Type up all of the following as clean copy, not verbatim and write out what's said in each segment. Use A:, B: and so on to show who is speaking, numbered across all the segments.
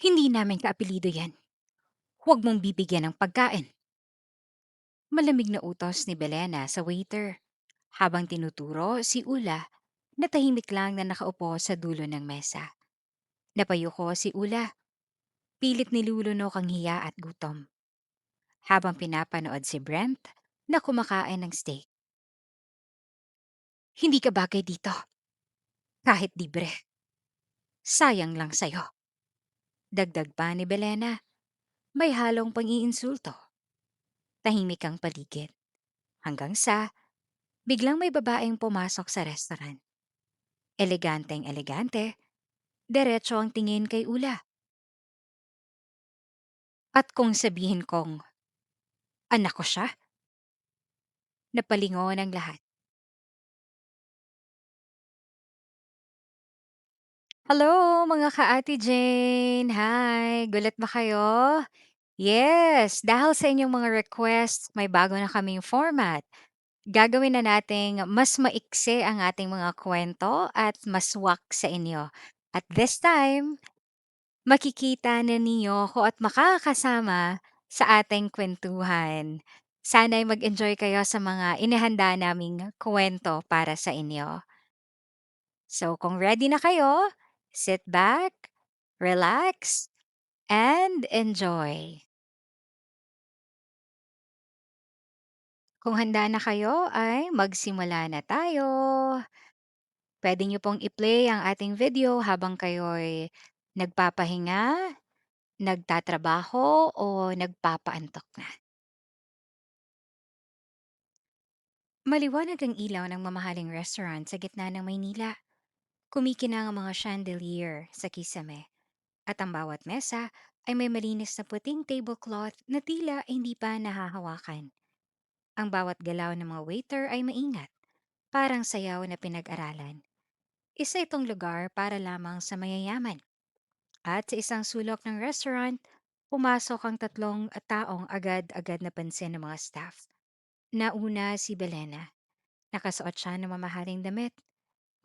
A: Hindi namin kaapelyido yan. Huwag mong bibigyan ng pagkain. Malamig na utos ni Belena sa waiter. Habang tinuturo si Ula na tahimik lang na nakaupo sa dulo ng mesa. Napayuko si Ula. Pilit nilulunok ang hiya at gutom. Habang pinapanood si Brent na kumakain ng steak. Hindi ka bagay dito. Kahit libre. Sayang lang sa'yo. Dagdag pa ni Belena. May halong pang-iinsulto. Tahimik ang paligid. Hanggang sa biglang may babaeng pumasok sa restaurant. Eleganteng elegante, diretso ang tingin kay Ula. At kung sabihin kong, anak ko siya, napalingon ang lahat. Hello mga ka-Ate Jane! Hi! Gulat ba kayo? Yes, dahil sa inyong mga requests, may bago na kaming format. Gagawin na nating mas maiksi ang ating mga kwento at mas swak sa inyo. At this time, makikita na ninyo ko at makakasama sa ating kwentuhan. Sana'y mag-enjoy kayo sa mga inihanda naming kwento para sa inyo. So kung ready na kayo, sit back, relax, and enjoy. Kung handa na kayo ay magsimula na tayo. Pwede niyo pong i-play ang ating video habang kayo'y nagpapahinga, nagtatrabaho, o nagpapaantok na. Maliwanag ang ilaw ng mamahaling restaurant sa gitna ng Maynila. Kumikinang ang mga chandelier sa kisame. At ang bawat mesa ay may malinis na puting tablecloth na tila hindi pa nahahawakan. Ang bawat galaw ng mga waiter ay maingat, parang sayaw na pinag-aralan. Isa itong lugar para lamang sa mayayaman. At sa isang sulok ng restaurant, pumasok ang tatlong taong agad-agad napansin ng mga staff. Nauna si Belena. Nakasuot siya ng mamahaling damit,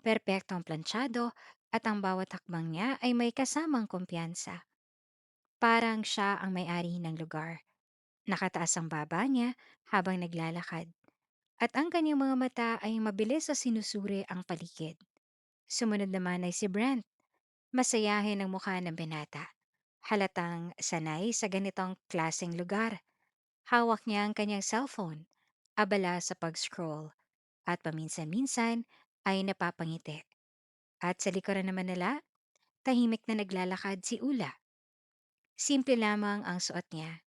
A: perpektong planchado, at ang bawat hakbang niya ay may kasamang kumpiyansa. Parang siya ang may-ari ng lugar. Nakataas ang baba niya habang naglalakad. At ang kanyang mga mata ay mabilis sa sinusuri ang paligid. Sumunod naman ay si Brent. Masayahin ang mukha ng binata. Halatang sanay sa ganitong klaseng lugar. Hawak niya ang kanyang cellphone, abala sa pag-scroll, at paminsan-minsan ay napapangiti. At sa likuran naman nila, tahimik na naglalakad si Ula. Simple lamang ang suot niya.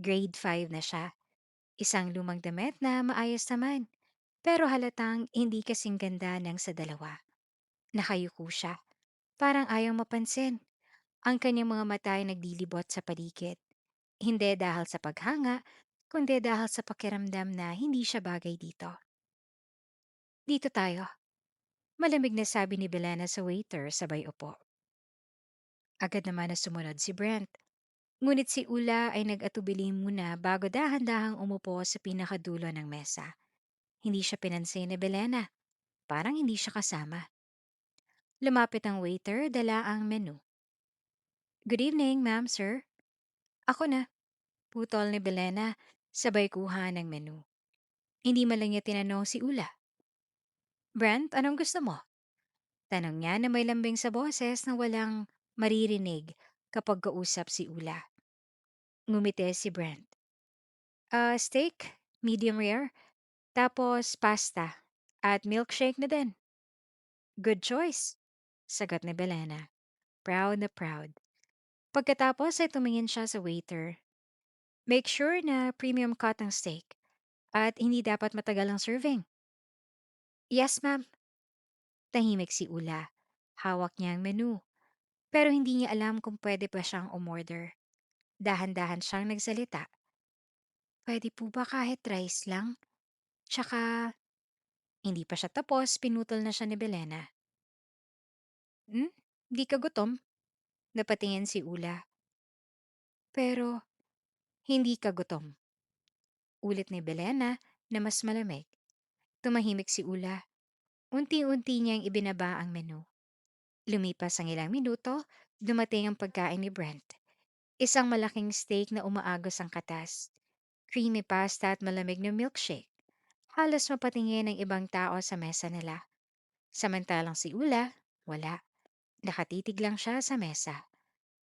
A: Grade 5 na siya. Isang lumang damit na maayos naman. Pero halatang hindi kasing ganda ng sa dalawa. Nakayuko siya. Parang ayaw mapansin. Ang kanyang mga mata ay naglilibot sa paligid. Hindi dahil sa paghanga, kundi dahil sa pakiramdam na hindi siya bagay dito. Dito tayo. Malamig na sabi ni Belena sa waiter sabay upo. Agad naman na sumunod si Brent. Ngunit si Ula ay nag-atubili muna bago dahan-dahang umupo sa pinakadulo ng mesa. Hindi siya pinansin ni Belena. Parang hindi siya kasama. Lumapit ang waiter, dala ang menu. Good evening, ma'am, sir. Ako na, putol ni Belena, sabay kuha ng menu. Hindi man lang niya tinanong si Ula. Brent, anong gusto mo? Tanong niya na may lambing sa boses na walang maririnig kapag kausap si Ula. Ngumiti si Brent. Steak, medium rare, tapos pasta, at milkshake na din. Good choice, sagot ni Belena. Proud na proud. Pagkatapos ay tumingin siya sa waiter. Make sure na premium cut ang steak at hindi dapat matagal ang serving. Yes, ma'am. Tahimik si Ula. Hawak niya ang menu. Pero hindi niya alam kung pwede pa siyang umorder. Dahan-dahan siyang nagsalita. Pwede po ba kahit rice lang? Tsaka, hindi pa siya tapos, pinutol na siya ni Belena. Hmm? Di ka gutom? Napatingin si Ula. Pero, hindi ka gutom. Ulit ni Belena na mas malamig. Tumahimik si Ula. Unti-unti niyang ibinaba ang menu. Lumipas ang ilang minuto, Dumating ang pagkain ni Brent. Isang malaking steak na umaagos ang katas, creamy pasta at malamig na milkshake. Halos mapatingin ang ibang tao sa mesa nila. Samantalang si Ula, wala. Nakatitig lang siya sa mesa.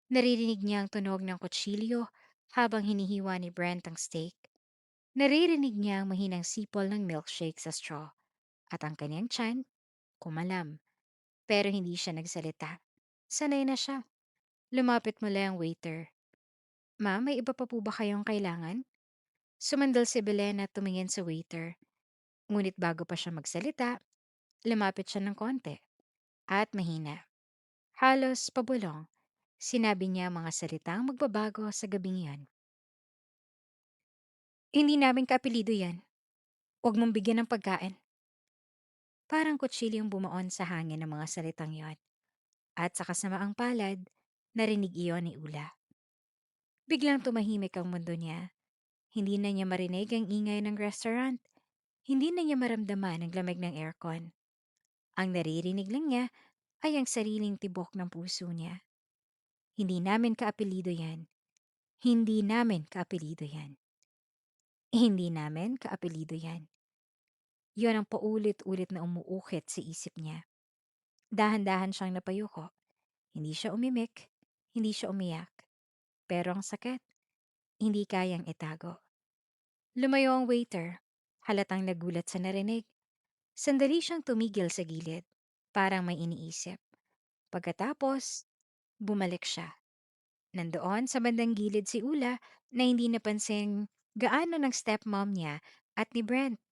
A: Naririnig niya ang tunog ng kutsilyo habang hinihiwa ni Brent ang steak. Naririnig niya ang mahinang sipol ng milkshake sa straw. At ang kanyang tiyan, kumalam. Pero hindi siya nagsalita. Sanay na siya. Lumapit muli ang waiter. "Ma'am, may iba pa po ba kayong kailangan?" Sumandal si Belen at tumingin sa waiter. Ngunit bago pa siya magsalita, lumapit siya ng konti. At mahina. Halos pabulong. Sinabi niya ang mga salitang magbabago sa gabing iyon. "Hindi namin kaapelido yan. Huwag mong bigyan ng pagkain." Parang kutsilyong bumaon sa hangin ng mga salitang iyon. At sa kasamaang palad, narinig iyon ni Ula. Biglang tumahimik ang mundo niya. Hindi na niya marinig ang ingay ng restaurant. Hindi na niya maramdaman ang lamig ng aircon. Ang naririnig lang niya ay ang sariling tibok ng puso niya. Hindi namin kaapelido yan. Hindi namin kaapelido yan. Hindi namin kaapelido yan. Yon ang paulit-ulit na umuukit sa isip niya. Dahan-dahan siyang napayuko. Hindi siya umimik. Hindi siya umiyak. Pero ang sakit, hindi kayang itago. Lumayo ang waiter. Halatang nagulat sa narinig. Sandali siyang tumigil sa gilid. Parang may iniisip. Pagkatapos, bumalik siya. Nandoon sa bandang gilid si Ula na hindi napansin gaano ng stepmom niya at ni Brent.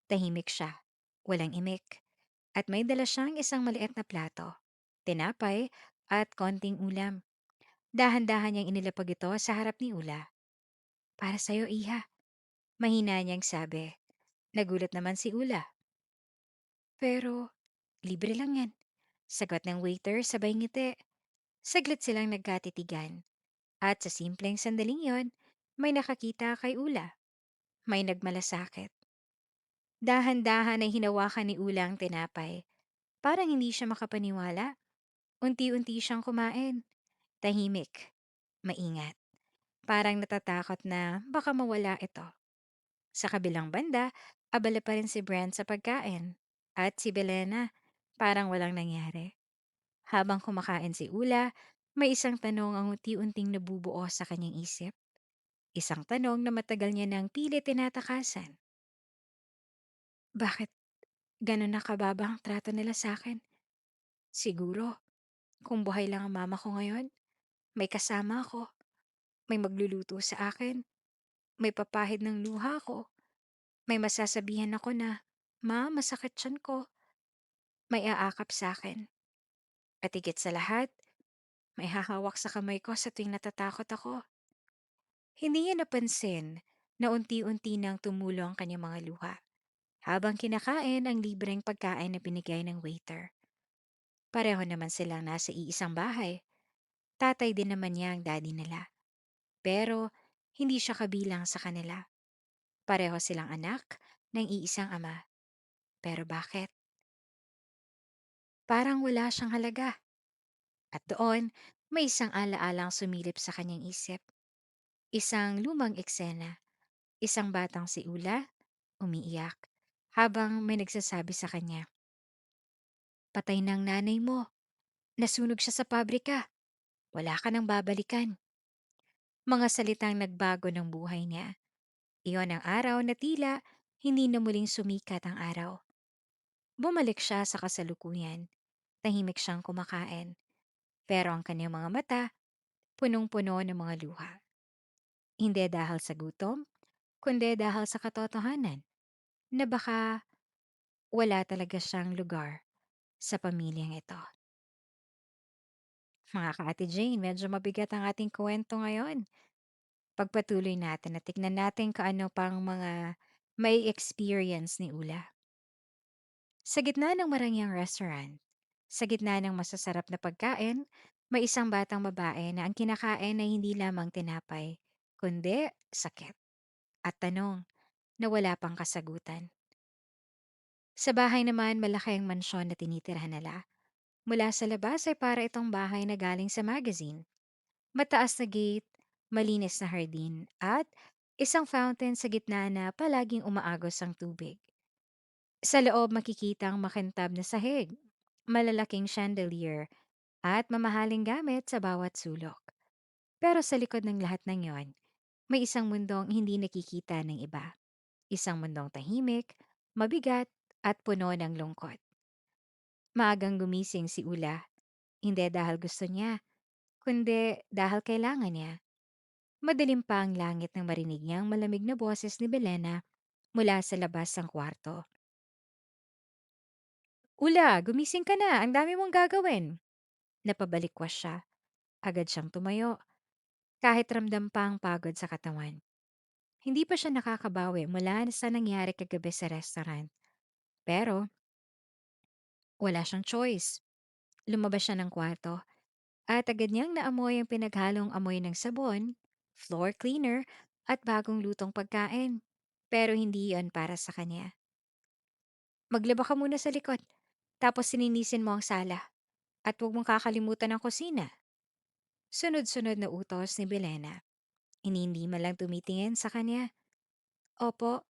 A: Tahimik siya, walang imik, at may dala siyang isang maliit na plato, tinapay at konting ulam. Dahan-dahan niyang inilapag ito sa harap ni Ula. "Para sa'yo, Iha," mahina niyang sabi. Nagulat naman si Ula. "Pero, libre lang yan." Sagot ng waiter sabay ngiti. Saglit silang nagkatitigan. At sa simpleng sandaling yon, may nakakita kay Ula. May nagmalasakit. Dahan-dahan ay hinawakan ni Ula ang tinapay. Parang hindi siya makapaniwala. Unti-unti siyang kumain. Tahimik. Maingat. Parang natatakot na baka mawala ito. Sa kabilang banda, abala pa rin si Brent sa pagkain. At si Belena, parang walang nangyari. Habang kumakain si Ula, may isang tanong ang unti-unting nabubuo sa kanyang isip. Isang tanong na matagal niya nang pilit tinatakasan. Bakit gano'n na kababa ang trato nila sa akin? Siguro, kung buhay lang ang mama ko ngayon, may kasama ako, may magluluto sa akin, may papahid ng luha ko, may masasabihan ako na, "Ma, masakit tiyan ko." May aakap sa akin. At higit sa lahat, may hahawak sa kamay ko sa tuwing natatakot ako. Hindi niya napansin na unti-unti nang tumulo ang kanyang mga luha habang kinakain ang libreng pagkain na binigay ng waiter. Pareho naman silang nasa iisang bahay. Tatay din naman niya ang daddy nila. Pero hindi siya kabilang sa kanila. Pareho silang anak ng iisang ama. Pero bakit? Parang wala siyang halaga. At doon, may isang alaalang sumilip sa kanyang isip. Isang lumang eksena. Isang batang si Ula, umiiyak, habang may nagsasabi sa kanya, "Patay ng nanay mo. Nasunog siya sa pabrika. Wala ka nang babalikan." Mga salitang nagbago ng buhay niya. Iyon ang araw na tila hindi na muling sumikat ang araw. Bumalik siya sa kasalukuyan. Tahimik siyang kumakain. Pero ang kanyang mga mata, punong-puno ng mga luha. Hindi dahil sa gutom, kundi dahil sa katotohanan na baka wala talaga siyang lugar sa pamilyang ito. Mga ka-Ate Jane, medyo mabigat ang ating kwento ngayon. Pagpatuloy natin at tignan natin kung ano pang mga may experience ni Ula. Sa gitna ng marangyang restaurant, sa gitna ng masasarap na pagkain, may isang batang babae na ang kinakain ay hindi lamang tinapay, kundi sakit at tanong na wala pang kasagutan. Sa bahay naman, malaki ang mansyon na tinitirhan nila. Mula sa labas ay para itong bahay na galing sa magazine. Mataas na gate, malinis na hardin, at isang fountain sa gitna na palaging umaagos ang tubig. Sa loob makikita ang makintab na sahig, malalaking chandelier, at mamahaling gamit sa bawat sulok. Pero sa likod ng lahat ng yon, may isang mundong hindi nakikita ng iba. Isang mundong tahimik, mabigat, at puno ng lungkot. Maagang gumising si Ula, hindi dahil gusto niya, kundi dahil kailangan niya. Madilim pa ang langit nang marinig niyang malamig na boses ni Belena mula sa labas ng kwarto. Ula, gumising ka na, ang dami mong gagawin. Napabalikwas siya. Agad siyang tumayo, kahit ramdam pa ang pagod sa katawan. Hindi pa siya nakakabawi mula sa nangyari kagabi sa restaurant. Pero wala siyang choice. Lumabas siya ng kwarto at agad niyang naamoy ang pinaghalong amoy ng sabon, floor cleaner, at bagong lutong pagkain. Pero hindi yon para sa kanya. Maglaba ka muna sa likod, tapos sininisin mo ang sala. At huwag mong kakalimutan ang kusina. Sunod-sunod na utos ni Belena. Hindi man lang tumitingin sa kanya. Opo,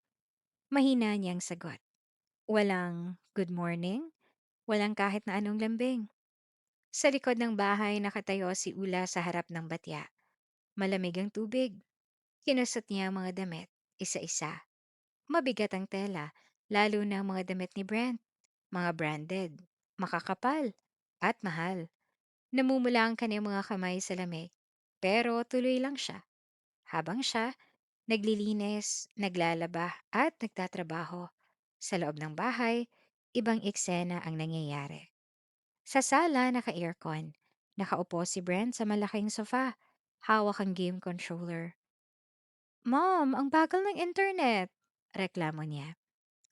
A: mahina niyang sagot. Walang good morning, walang kahit na anong lambing. Sa likod ng bahay nakatayo si Ula sa harap ng batya. Malamig ang tubig. Kinusot niya ang mga damit, isa-isa. Mabigat ang tela, lalo na ang mga damit ni Brent. Mga branded, makakapal, at mahal. Namumula ang kanyang mga kamay sa lamig. Pero tuloy lang siya. Habang siya, naglilinis, naglalaba, at nagtatrabaho. Sa loob ng bahay, ibang eksena ang nangyayari. Sa sala, naka-aircon. Nakaupo si Brent sa malaking sofa. Hawak ang game controller. Mom, ang bagal ng internet. Reklamo niya.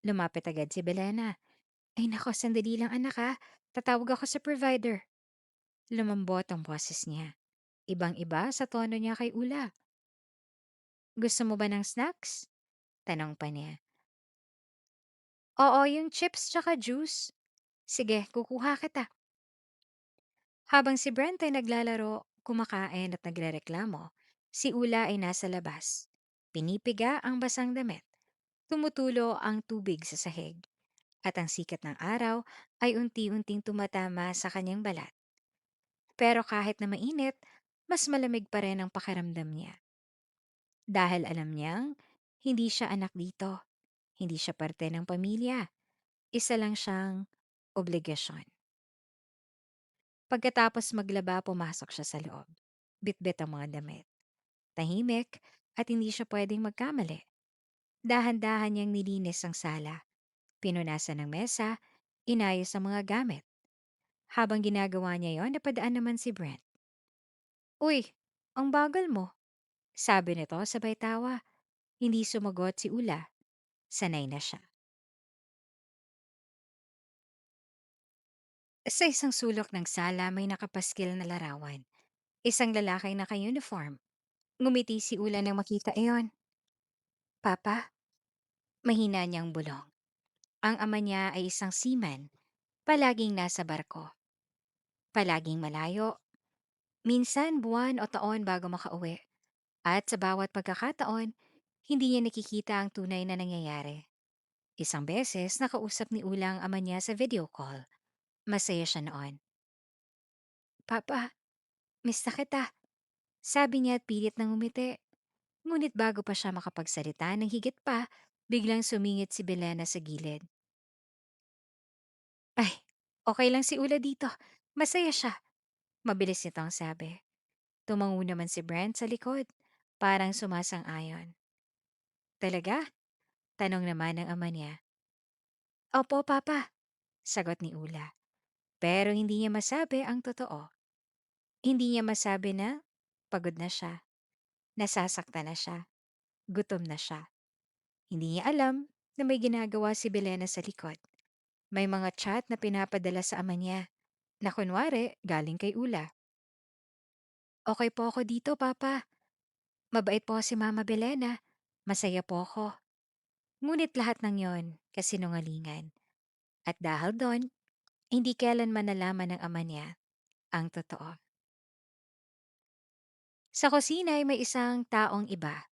A: Lumapit agad si Belena. Ay nako, sandali lang anak ha. Tatawag ako sa provider. Lumambot ang boses niya. Ibang-iba sa tono niya kay Ula. Gusto mo ba ng snacks? Tanong pa niya. Oo, yung chips tsaka juice. Sige, kukuha kita. Habang si Brent ay naglalaro, kumakain at nagrereklamo, si Ula ay nasa labas. Pinipiga ang basang damit. Tumutulo ang tubig sa sahig. At ang sikat ng araw ay unti-unting tumatama sa kanyang balat. Pero kahit na mainit, mas malamig pa rin ang pakiramdam niya. Dahil alam niyang hindi siya anak dito, hindi siya parte ng pamilya. Isa lang siyang obligasyon. Pagkatapos maglaba, pumasok siya sa loob. Bitbit ang mga damit. Tahimik at hindi siya pwedeng magkamali. Dahan-dahan niyang nilinis ang sala. Pinunasan ng mesa, inayos ang mga gamit. Habang ginagawa niya yon, napadaan naman si Brent. Uy, ang bagal mo. Sabi nito sabay tawa. Hindi sumagot si Ula. Sanay na siya. Sa isang sulok ng sala may nakapaskil na larawan. Isang lalaki naka-uniform. Ngumiti si Ula nang makita iyon. Papa, mahina niyang bulong. Ang ama niya ay isang seaman. Palaging nasa barko. Palaging malayo. Minsan buwan o taon bago makauwi. At sa bawat pagkakataon, hindi niya nakikita ang tunay na nangyayari. Isang beses, nakausap ni Ula ang ama niya sa video call. Masaya siya noon. Papa, miss na kita. Sabi niya at pilit ng umiti. Ngunit bago pa siya makapagsalita ng higit pa, biglang sumingit si Belena sa gilid. Ay, okay lang si Ula dito. Masaya siya. Mabilis nitong sabi. Tumango naman si Brent sa likod. Parang sumasang-ayon. Talaga? Tanong naman ng ama niya. Opo, Papa. Sagot ni Ula. Pero hindi niya masabi ang totoo. Hindi niya masabi na pagod na siya, nasasaktan na siya, gutom na siya. Hindi niya alam na may ginagawa si Belena sa likod. May mga chat na pinapadala sa ama niya na kunwari galing kay Ula. Okay po ako dito, Papa. Mabait po si Mama Belena. Masaya po ako. Ngunit lahat ng yon kasinungalingan. At dahil doon, Hindi kailanman nalaman ng ama niya ang totoo. Sa kusina ay may isang taong iba,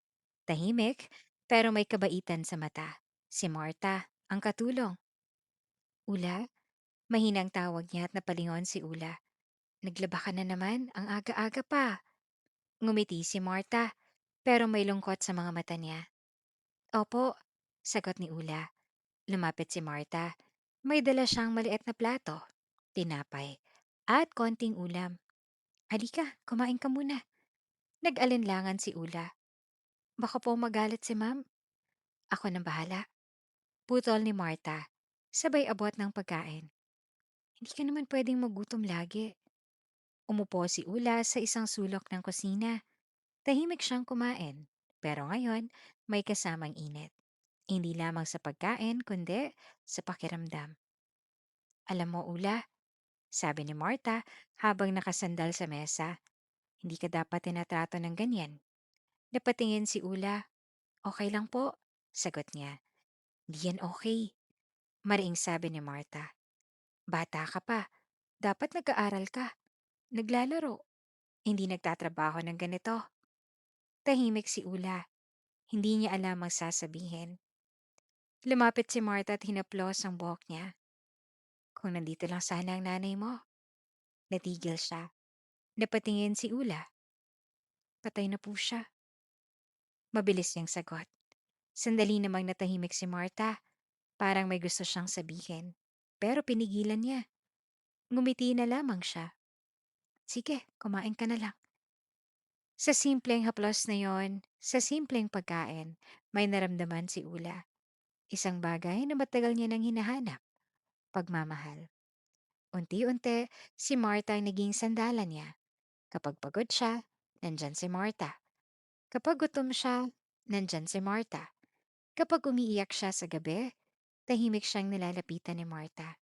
A: tahimik pero may kabaitan sa mata. Si Marta, ang katulong. Ula, mahinang tawag niya at napalingon si Ula. Naglaba ka na naman, ang aga-aga pa. Ngumiti si Marta, pero may lungkot sa mga mata niya. Opo, sagot ni Ula. Lumapit si Marta. May dala siyang maliit na plato, tinapay, at konting ulam. Halika, kumain ka muna. Nag-alinlangan si Ula. Baka po magalit si ma'am. Ako nang bahala. Putol ni Marta. Sabay abot ng pagkain. Hindi ka naman pwedeng magutom lagi. Umupo si Ula sa isang sulok ng kusina. Tahimik siyang kumain. Pero ngayon, may kasamang init. Hindi lamang sa pagkain, kundi sa pakiramdam. Alam mo, Ula, sabi ni Marta habang nakasandal sa mesa, hindi ka dapat tinatrato ng ganyan. Napatingin si Ula. Okay lang po, sagot niya. Di yan okay, mariing sabi ni Marta. Bata ka pa, dapat nag-aaral ka, naglalaro, hindi nagtatrabaho ng ganito. Tahimik si Ula, hindi niya alam ang sasabihin. Lumapit si Marta at hinaplos ang buhok niya. Kung nandito lang sana ang nanay mo. Natigil siya. Napatingin si Ula. Patay na po siya. Mabilis niyang sagot. Sandali namang natahimik si Marta. Parang may gusto siyang sabihin. Pero pinigilan niya. Ngumiti na lamang siya. Sige, kumain ka na lang. Sa simpleng haplos na yon, sa simpleng pagkain, may naramdaman si Ula. Isang bagay na matagal niya nang hinahanap. Pagmamahal. Unti-unti, si Marta ang naging sandalan niya. Kapag pagod siya, nandyan si Marta. Kapag gutom siya, nandyan si Marta. Kapag umiiyak siya sa gabi, tahimik siyang nilalapitan ni Marta.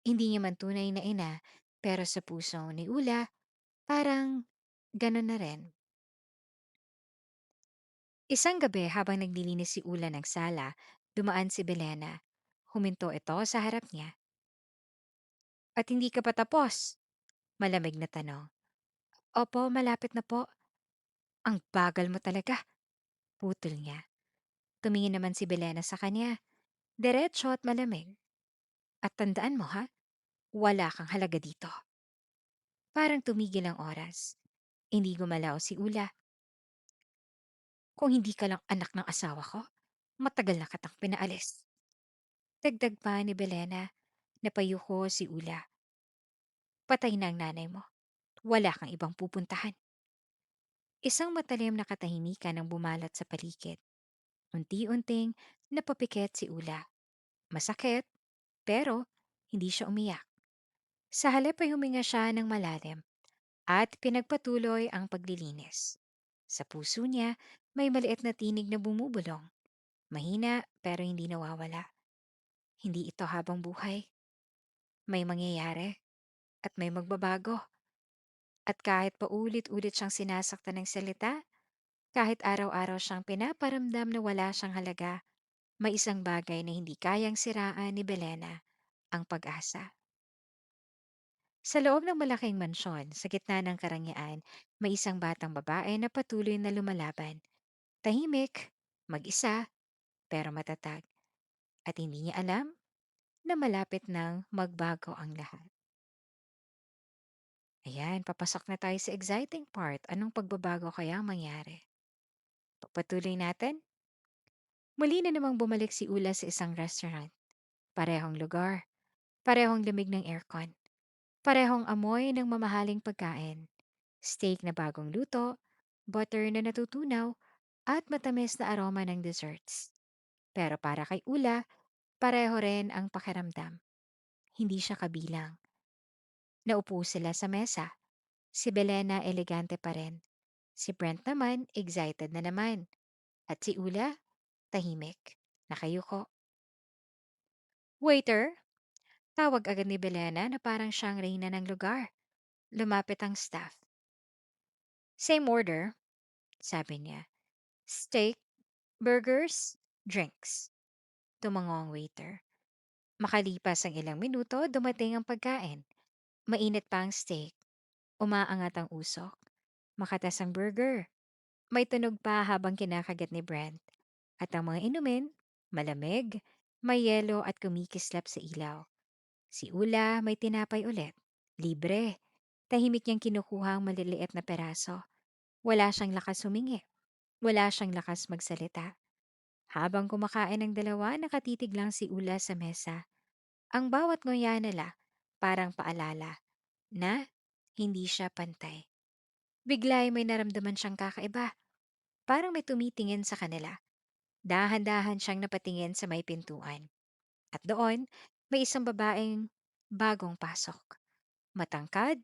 A: Hindi niya man tunay na ina, pero sa puso ni Ula, parang gano'n na rin. Isang gabi habang naglilinis si Ula ng sala, dumaan si Belena. Huminto ito sa harap niya. At hindi ka pa tapos? Malamig na tanong. Opo, malapit na po. Ang bagal mo talaga, putol niya. Tumingin naman si Belena sa kanya. Diretso at malamig. At tandaan mo ha, wala kang halaga dito. Parang tumigil ang oras. Hindi gumalaw si Ula. Kung hindi ka lang anak ng asawa ko, matagal na katang pinaalis. Dagdag pa ni Belena, napayuko si Ula. Patay na ang nanay mo. Wala kang ibang pupuntahan. Isang matalim na katahimikan ang bumalat sa paligid. Unti-unting napapikit si Ula. Masakit, pero hindi siya umiyak. Sa halip ay huminga siya ng malalim at pinagpatuloy ang paglilinis. Sa puso niya, may maliit na tinig na bumubulong. Mahina pero hindi nawawala. Hindi ito habang buhay. May mangyayari at may magbabago. At kahit paulit-ulit siyang sinasaktan ng salita, kahit araw-araw siyang pinaparamdam na wala siyang halaga, may isang bagay na hindi kayang siraan ni Belena, ang pag-asa. Sa loob ng malaking mansyon, sa gitna ng karangyaan, may isang batang babae na patuloy na lumalaban. Tahimik, mag-isa, pero matatag. At hindi niya alam na malapit nang magbago ang lahat. Ayan, papasok na tayo sa exciting part. Anong pagbabago kaya ang mangyari? Pagpatuloy natin, muli na namang bumalik si Ula sa isang restaurant. Parehong lugar, parehong lamig ng aircon, parehong amoy ng mamahaling pagkain. Steak na bagong luto, butter na natutunaw, at matamis na aroma ng desserts. Pero para kay Ula, pareho rin ang pakiramdam. Hindi siya kabilang. Naupo sila sa mesa. Si Belena elegante pa rin. Si Brent naman excited na naman. At si Ula, tahimik. Nakayuko. Waiter, tawag agad ni Belena na parang siyang reyna ng lugar. Lumapit ang staff. Same order, sabi niya. Steak, burgers, drinks. Tumango ang waiter. Makalipas ang ilang minuto, dumating ang pagkain. Mainit pa ang steak, umaangat ang usok, makatas ang burger. May tunog pa habang kinakagat ni Brent. At ang mga inumin, malamig, may yelo at kumikislap sa ilaw. Si Ula may tinapay ulit. Libre. Tahimik niyang kinukuha ang maliliit na peraso. Wala siyang lakas humingi. Wala siyang lakas magsalita. Habang kumakain ng dalawa, nakatitig lang si Ula sa mesa. Ang bawat nguya nila parang paalala na hindi siya pantay. Bigla ay may naramdaman siyang kakaiba. Parang may tumitingin sa kanila. Dahan-dahan siyang napatingin sa may pintuan. At doon, may isang babaeng bagong pasok. Matangkad,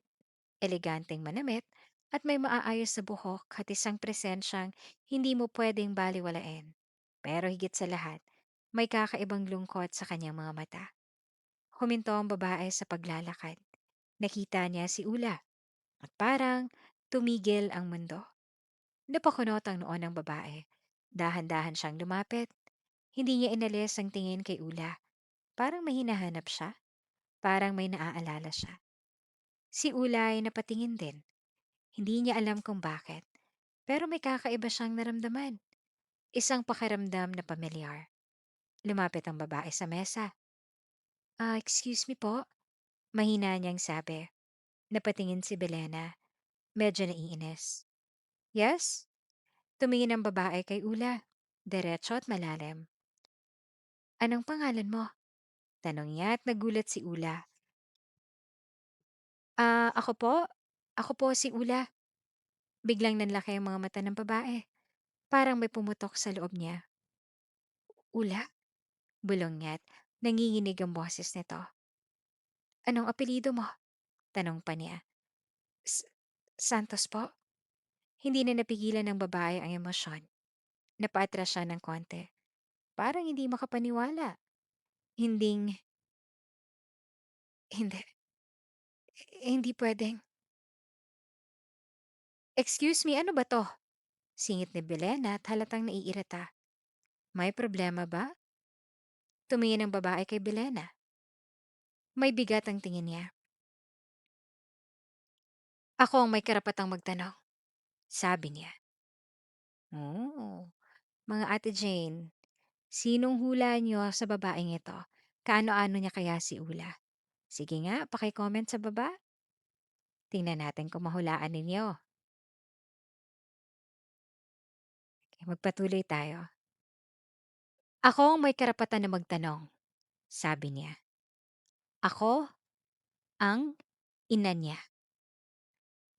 A: eleganteng manamit, at may maaayos na buhok at isang presensyang hindi mo pwedeng baliwalain. Pero higit sa lahat, may kakaibang lungkot sa kanyang mga mata. Huminto ang babae sa paglalakad. Nakita niya si Ula at parang tumigil ang mundo. Napakunot ang noo ng babae. Dahan-dahan siyang lumapit. Hindi niya inalis ang tingin kay Ula. Parang may hinahanap siya. Parang may naaalala siya. Si Ula ay napatingin din. Hindi niya alam kung bakit. Pero may kakaiba siyang naramdaman. Isang pakiramdam na pamilyar. Lumapit ang babae sa mesa. Excuse me po. Mahina niyang sabi. Napatingin si Belena. Medyo naiinis. Yes? Tumingin ang babae kay Ula. Diretso at malalim. Anong pangalan mo? Tanong niya at nagulat si Ula. Ako po? Ako po si Ula. Biglang nanlaki ang mga mata ng babae. Parang may pumutok sa loob niya. Ula? Bulong niya't nanginginig ang boses nito. Anong apelido mo? Tanong pa niya. "S- Santos po." Hindi na napigilan ng babae ang emosyon. Napaatras siya ng konti. Parang hindi makapaniwala. Hinding, hindi, hindi pwedeng. Excuse me, ano ba to? Singit ni Belen at halatang naiirita. May problema ba? Tumingin ang babae kay Belena. May bigat ang tingin niya. Ako ang may karapatang magtanong, sabi niya. Oh, mga Ate Jane, sinong hula niyo sa babaeng ito? Kaano-ano niya kaya si Ula? Sige nga, paki-comment sa baba. Tingnan natin kung mahulaan ninyo. Okay, magpatuloy tayo. Ako ang may karapatan na magtanong, sabi niya. Ako ang ina niya.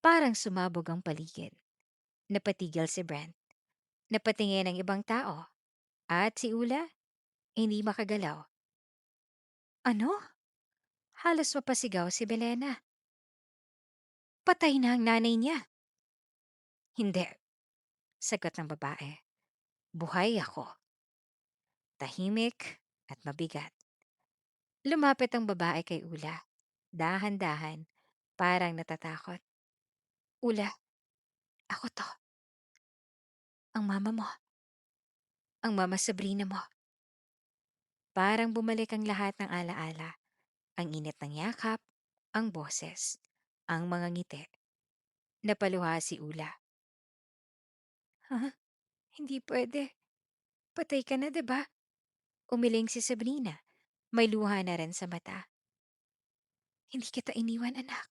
A: Parang sumabog ang paligid. Napatigil si Brent. Napatingin ang ibang tao. At si Ula, hindi makagalaw. Ano? Halos mapasigaw si Belena. Patay na ang nanay niya. Hindi, sagot ng babae. Buhay ako. Tahimik at mabigat. Lumapit ang babae kay Ula. Dahan-dahan, parang natatakot. Ula, ako to. Ang mama mo. Ang mama Sabrina mo. Parang bumalik ang lahat ng alaala. Ang init ng yakap, ang boses, ang mga ngiti. Napaluha si Ula. Ha? Hindi pwede. Patay ka na, 'di ba? Umiling si Sabrina. May luha na rin sa mata. Hindi kita iniwan, anak.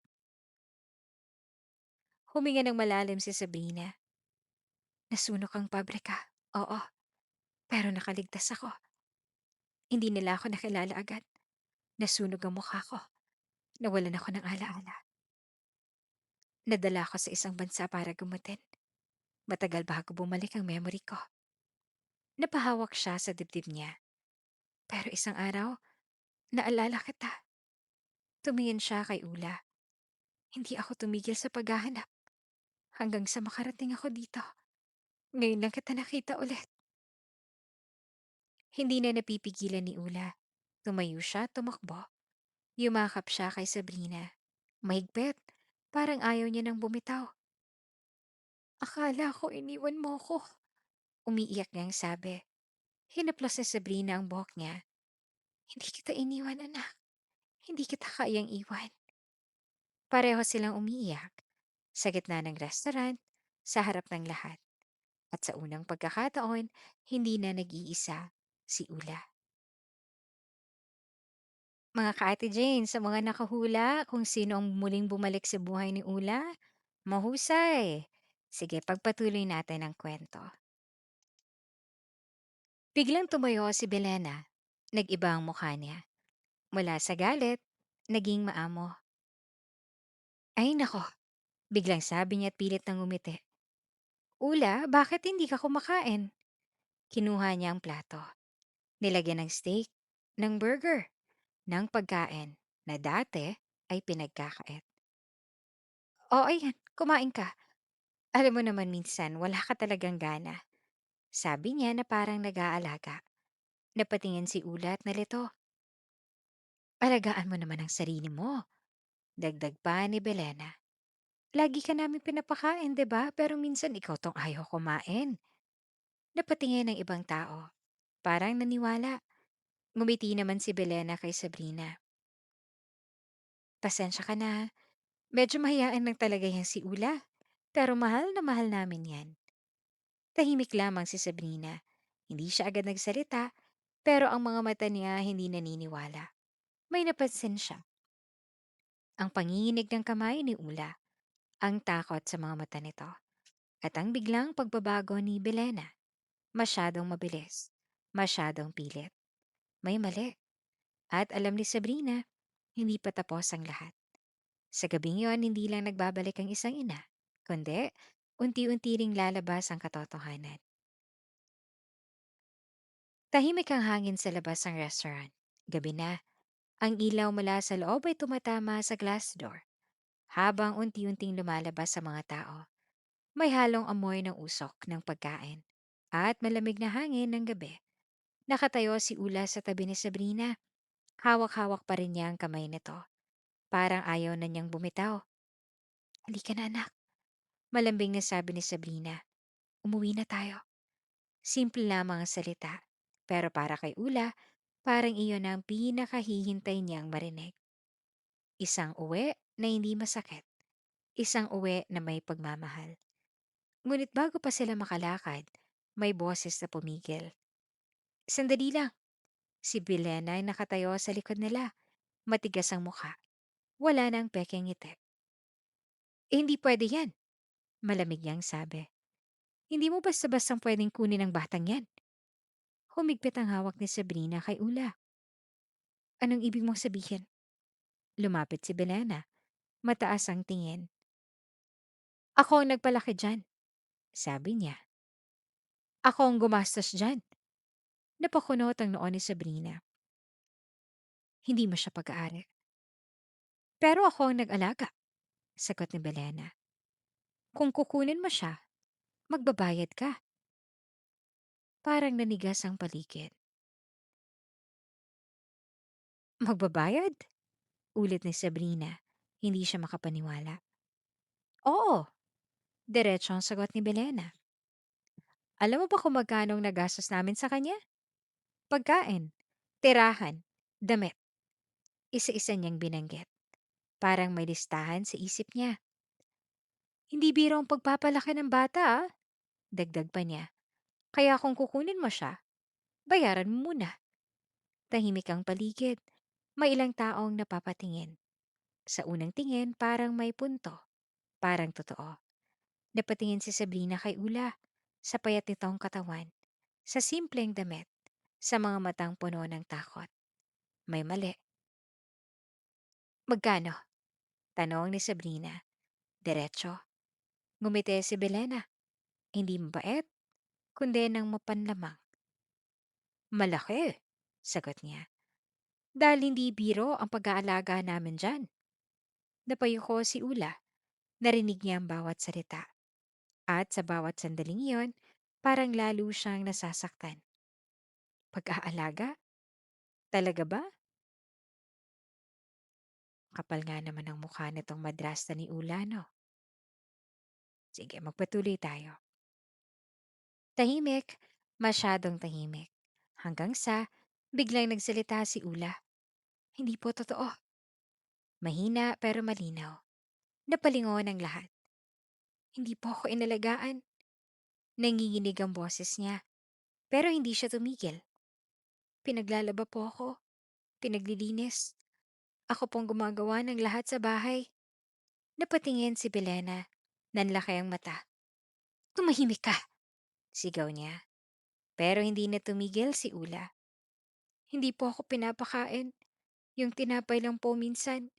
A: Huminga ng malalim si Sabrina. Nasunog ang pabrika. Oo, pero nakaligtas ako. Hindi nila ako nakilala agad. Nasunog ang mukha ko. Nawalan ako ng alaala. Nadala ako sa isang bansa para gumutin. Matagal bago bumalik ang memory ko. Napahawak siya sa dibdib niya. Pero isang araw, naalala kita. Tumingin siya kay Ula. Hindi ako tumigil sa paghahanap hanggang sa makarating ako dito. Ngayon lang kita nakita ulit. Hindi na napipigilan ni Ula. Tumayo siya, tumakbo. Yumakap siya kay Sabrina. Mahigpit, parang ayaw niya nang bumitaw. Akala ko iniwan mo ko. Umiiyak niyang sabi. Hinaplos ni Sabrina ang buhok niya. Hindi kita iniwan, anak. Hindi kita kayang iwan. Pareho silang umiiyak sa gitna ng restaurant, sa harap ng lahat. At sa unang pagkakataon, hindi na nag-iisa si Ula. Mga ka-Ate Jane, sa mga nakahula kung sino ang muling bumalik sa buhay ni Ula, mahusay. Sige, pagpatuloy natin ang kwento. Biglang tumayo si Belena. Nag-iba ang mukha niya. Mula sa galit, naging maamo. Ay nako, biglang sabi niya at pilit nang ngumiti. Ula, bakit hindi ka kumakain? Kinuha niya ang plato. Nilagyan ng steak, ng burger, ng pagkain na dati ay pinagkakait. O ayan, kumain ka. Alam mo naman minsan wala ka talagang gana. Sabi niya na parang nag-aalaga. Napatingin si Ula at nalito. Alagaan mo naman ang sarili mo. Dagdag pa ni Belena. Lagi ka namin pinapakain, 'di ba? Pero minsan ikaw tong ayaw kumain. Napatingin ng ibang tao. Parang naniwala. Ngumiti naman si Belena kay Sabrina. Pasensya ka na. Medyo mahiyain lang talaga yan si Ula. Pero mahal na mahal namin yan. Tahimik lamang si Sabrina. Hindi siya agad nagsalita, pero ang mga mata niya hindi naniniwala. May napansin siya. Ang panginginig ng kamay ni Ula, ang takot sa mga mata nito, at ang biglang pagbabago ni Belena. Masyadong mabilis, masyadong pilit. May mali. At alam ni Sabrina, hindi pa tapos ang lahat. Sa gabing yon, hindi lang nagbabalik ang isang ina, kundi unti-unti ring lalabas ang katotohanan. Tahimik ang hangin sa labas ng restaurant. Gabi na. Ang ilaw mula sa loob ay tumatama sa glass door, habang unti-unting lumalabas sa mga tao. May halong amoy ng usok ng pagkain at malamig na hangin ng gabi. Nakatayo si Ula sa tabi ni Sabrina. Hawak-hawak pa rin niya ang kamay nito. Parang ayaw na niyang bumitaw. Halika na anak. Malambing na sabi ni Sabrina. Umuwi na tayo. Simple lamang ang salita. Pero para kay Ula, parang iyon ang pinakahihintay niyang marinig. Isang uwi na hindi masakit. Isang uwi na may pagmamahal. Ngunit bago pa sila makalakad, may boses na pumigil. Sandali lang. Si Bilena ay nakatayo sa likod nila. Matigas ang mukha. Wala nang pekeng ngiti. Hindi pwede yan. Malamig niyang sabi. Hindi mo basta-bastang pwedeng kunin ang batang yan. Humigpit ang hawak ni Sabrina kay Ula. Anong ibig mong sabihin? Lumapit si Belena. Mataas ang tingin. Ako ang nagpalaki dyan, sabi niya. Ako ang gumastos dyan. Napakunot ang noon ni Sabrina. Hindi mo siya pag-aari. Pero ako ang nag-alaga, sagot ni Belena. Kung kukunin mo siya, magbabayad ka. Parang nanigas ang paligid. Magbabayad? Ulit ni Sabrina. Hindi siya makapaniwala. Oo, diretso ang sagot ni Belena. Alam mo ba kung magkano ang nagastos namin sa kanya? Pagkain, tirahan, damit. Isa-isa niyang binanggit. Parang may listahan sa isip niya. Hindi biro ang pagpapalaki ng bata, ah. Dagdag pa niya. Kaya kung kukunin mo siya, bayaran mo muna. Tahimik ang paligid. May ilang taong napapatingin. Sa unang tingin, parang may punto. Parang totoo. Napatingin si Sabrina kay Ula. Sa payat nitong katawan. Sa simpleng damit. Sa mga matang puno ng takot. May mali. Magkano? Tanong ni Sabrina. Diretso. Ngumiti si Belena. Hindi mabait, kundi ng mapanlamang. Malaki, sagot niya. Dahil hindi biro ang pag-aalaga namin dyan. Napayuko si Ula. Narinig niya ang bawat salita. At sa bawat sandaling iyon, parang lalo siyang nasasaktan. Pag-aalaga? Talaga ba? Kapal nga naman ang mukha nitong madrasta ni Ula, no? Sige, magpatuloy tayo. Tahimik, masyadong tahimik. Hanggang sa Biglang nagsalita si Ula. Hindi po totoo. Mahina pero malinaw. Napalingon ang lahat. Hindi po ako inalagaan. Nanginginig ang boses niya. Pero hindi siya tumigil. Pinaglalaba po ako. Pinaglilinis. Ako pong gumagawa ng lahat sa bahay. Napatingin si Belena. Nanlaki ang mata. Tumahimik ka! Sigaw niya. Pero hindi na tumigil si Ula. Hindi po ako pinapakain. Yung tinapay lang po minsan.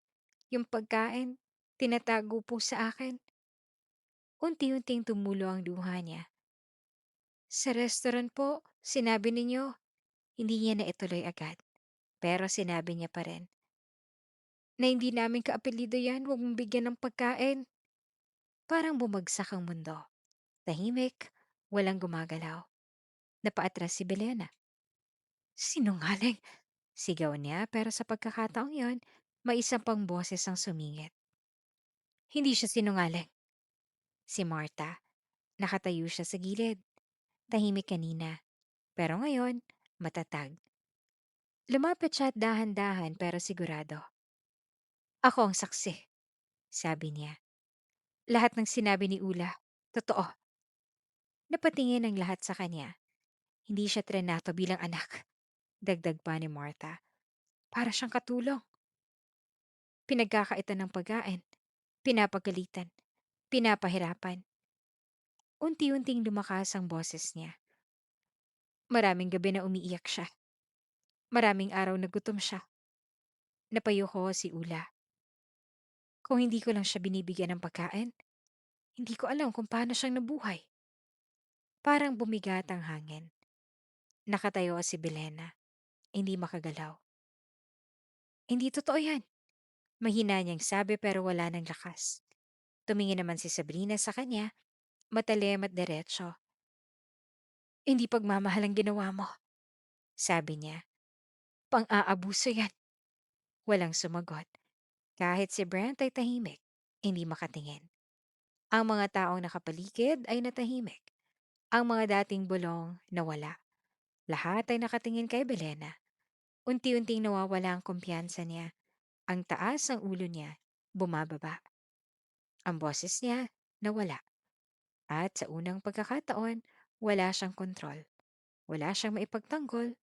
A: Yung pagkain. Tinatago po sa akin. Unti-unting tumulo ang luha niya. Sa restaurant po, sinabi ninyo, hindi niya na ituloy agad. Pero sinabi niya pa rin, na hindi namin kaapelido yan, huwag mong bigyan ng pagkain. Parang bumagsak ang mundo. Tahimik, walang gumagalaw. Napaatras si Belena. Sinungaling! Sigaw niya pero sa pagkakataong yon, may isang pang boses ang sumingit. Hindi siya sinungaling. Si Marta. Nakatayo siya sa gilid. Tahimik kanina. Pero ngayon, matatag. Lumapit siya at dahan-dahan pero sigurado. Ako ang saksi, sabi niya. Lahat ng sinabi ni Ula, totoo. Napatingin ang lahat sa kanya. Hindi siya trenato bilang anak. Dagdag pa ni Martha. Para siyang katulong. Pinagkakaitan ng pagkain. Pinapagalitan. Pinapahirapan. Unti-unting lumakas ang boses niya. Maraming gabi na umiiyak siya. Maraming araw na gutom siya. Napayuko si Ula. Kung hindi ko lang siya binibigyan ng pagkain, hindi ko alam kung paano siyang nabuhay. Parang bumigat ang hangin. Nakatayo si Belena. Hindi makagalaw. Hindi totoo yan. Mahina niyang sabi pero wala ng lakas. Tumingin naman si Sabrina sa kanya, matalim at diretso. Hindi pagmamahal ang ginawa mo, sabi niya. Pang-aabuso yan. Walang sumagot. Kahit si Brent ay tahimik, hindi makatingin. Ang mga taong nakapaligid ay natahimik. Ang mga dating bulong nawala. Lahat ay nakatingin kay Belena. Unti-unting nawawala ang kumpiyansa niya. Ang taas ng ulo niya, bumababa. Ang boses niya, nawala. At sa unang pagkakataon, wala siyang kontrol. Wala siyang maipagtanggol.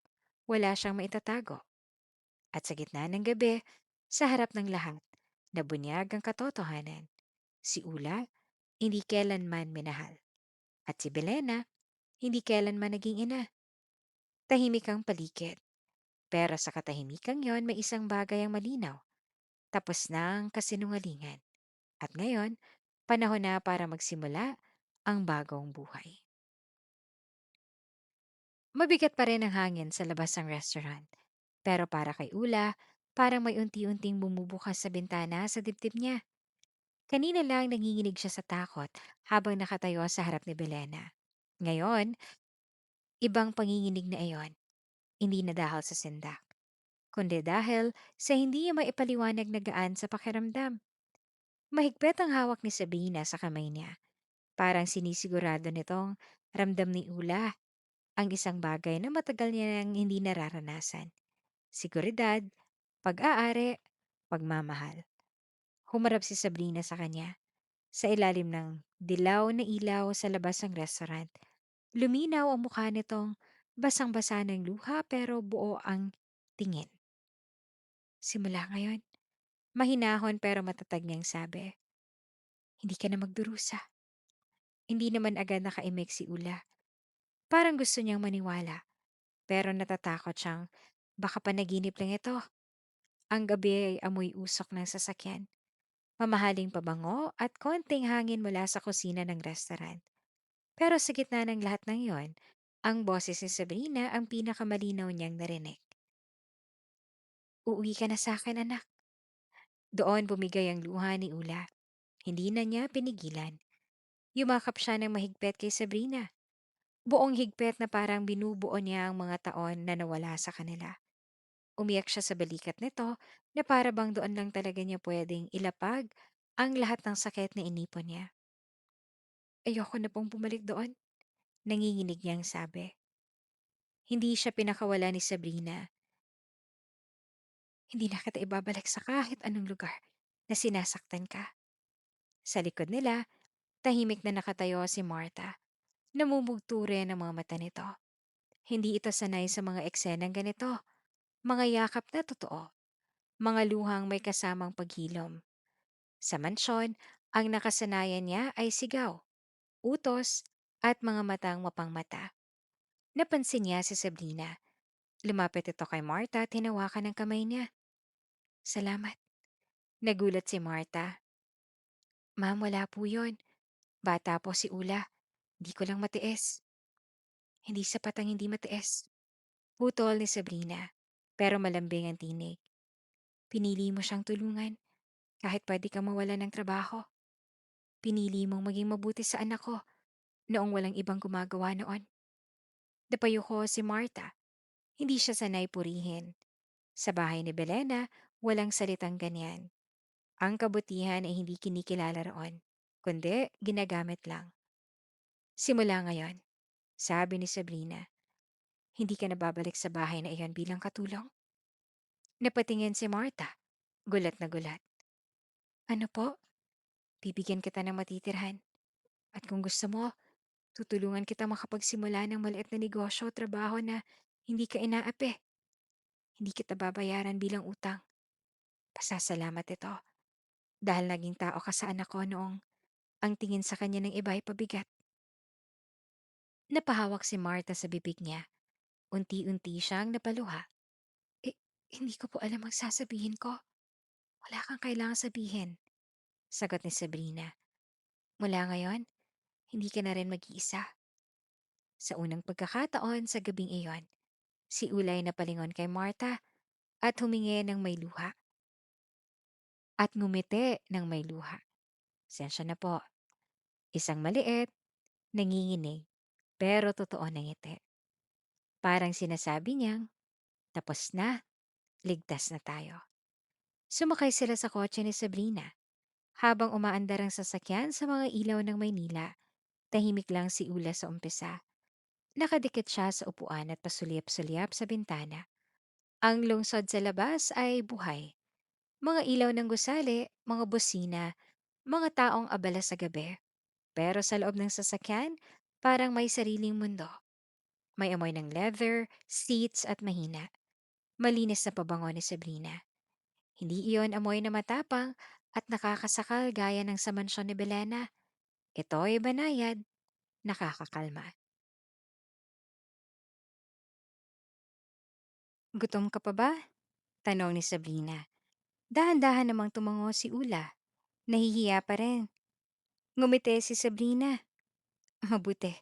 A: Wala siyang maitatago. At sa gitna ng gabi, sa harap ng lahat, nabunyag ang katotohanan. Si Ula, hindi kailanman minahal. At si Belena, hindi kailanman naging ina. Tahimik ang paligid. Pero sa katahimikan yon may isang bagay ang malinaw. Tapos na ang kasinungalingan. At ngayon, panahon na para magsimula ang bagong buhay. Mabigat pa rin ang hangin sa labas ng restaurant. Pero para kay Ula, parang may unti-unting bumubukas sa bintana sa dibdib niya. Kanina lang nanginginig siya sa takot habang nakatayo sa harap ni Belena. Ngayon, ibang panginginig na iyon. Hindi na dahil sa sindak, kundi dahil sa hindi niya maipaliwanag na gaan sa pakiramdam. Mahigpit ang hawak ni Sabrina sa kamay niya. Parang sinisigurado nitong ramdam ni Ula ang isang bagay na matagal niya nang hindi nararanasan. Seguridad, pag-aari, pagmamahal. Humarap si Sabrina sa kanya. Sa ilalim ng dilaw na ilaw sa labas ng restaurant, luminaw ang mukha nitong basang-basa ng luha pero buo ang tingin. Simula ngayon, mahinahon pero matatag niyang sabi, hindi ka na magdurusa. Hindi naman agad nakaimik si Ula. Parang gusto niyang maniwala, pero natatakot siyang baka panaginip lang ito. Ang gabi ay amoy usok ng sasakyan, mamahaling pabango at konting hangin mula sa kusina ng restaurant. Pero sa gitna ng lahat ng yon, ang boses ni Sabrina ang pinakamalinaw niyang narinig. Uuwi ka na sa akin, anak. Doon bumigay ang luha ni Ula. Hindi na niya pinigilan. Yumakap siya ng mahigpit kay Sabrina. Buong higpit na parang binubuo niya ang mga taon na nawala sa kanila. Umiyak siya sa balikat nito na para bang doon lang talaga niya pwedeng ilapag ang lahat ng sakit na inipon niya. Ayoko na pong bumalik doon, nanginginig niyang sabi. Hindi siya pinakawala ni Sabrina. Hindi na kita ibabalik sa kahit anong lugar na sinasaktan ka. Sa likod nila, tahimik na nakatayo si Martha. Namumugto rin ang mga mata nito. Hindi ito sanay sa mga eksenang ganito. Mga yakap na totoo. Mga luhang may kasamang paghilom. Sa mansyon, ang nakasanayan niya ay sigaw, utos, at mga matang mapangmata. Napansin niya si Sabrina. Lumapit ito kay Martha at hinawakan ng kamay niya. Salamat. Nagulat si Martha. Ma'am, wala po yun. Bata po si Ula. Di ko lang matiis. Hindi sapat ang hindi matiis. Putol ni Sabrina. Pero malambing ang tinig. Pinili mo siyang tulungan kahit pwede kang mawala ng trabaho. Pinili mong maging mabuti sa anak ko noong walang ibang gumagawa noon. Napayo ko si Martha. Hindi siya sanay purihin. Sa bahay ni Belena, walang salitang ganyan. Ang kabutihan ay hindi kinikilala roon, kundi ginagamit lang. Simula ngayon, sabi ni Sabrina, hindi ka na babalik sa bahay na iyon bilang katulong? Napatingin si Martha, gulat na gulat. Ano po? Bibigyan kita ng matitirhan. At kung gusto mo, tutulungan kita makapagsimula ng maliit na negosyo o trabaho na hindi ka inaapi. Hindi kita babayaran bilang utang. Pasasalamat ito dahil naging tao ka sa anak ko noong ang tingin sa kanya ng iba ay pabigat. Napahawak si Martha sa bibig niya. Unti-unti siyang napaluha. Eh, hindi ko po alam ang sasabihin ko. Wala kang kailangang sabihin, sagot ni Sabrina. Mula ngayon, hindi ka na rin mag-iisa. Sa unang pagkakataon sa gabing iyon, si Ulay napalingon kay Martha at humingi ng may luha. At ngumiti ng may luha. Sensya na po. Isang maliit, nanginginig, pero totoo na ngiti. Parang sinasabi niyang, tapos na, ligtas na tayo. Sumakay sila sa kotse ni Sabrina. Habang umaandar ang sasakyan sa mga ilaw ng Maynila, tahimik lang si Ula sa umpisa. Nakadikit siya sa upuan at pasulyap-sulyap sa bintana. Ang lungsod sa labas ay buhay. Mga ilaw ng gusali, mga busina, mga taong abala sa gabi. Pero sa loob ng sasakyan, parang may sariling mundo. May amoy ng leather, seats at mahina. Malinis na pabango ni Sabrina. Hindi iyon amoy na matapang at nakakasakal gaya ng sa mansyon ni Belena. Ito ay banayad, nakakakalma. Gutom ka pa ba? Tanong ni Sabrina. Dahan-dahan namang tumango si Ula. Nahihiya pa rin. Ngumiti si Sabrina. Mabuti.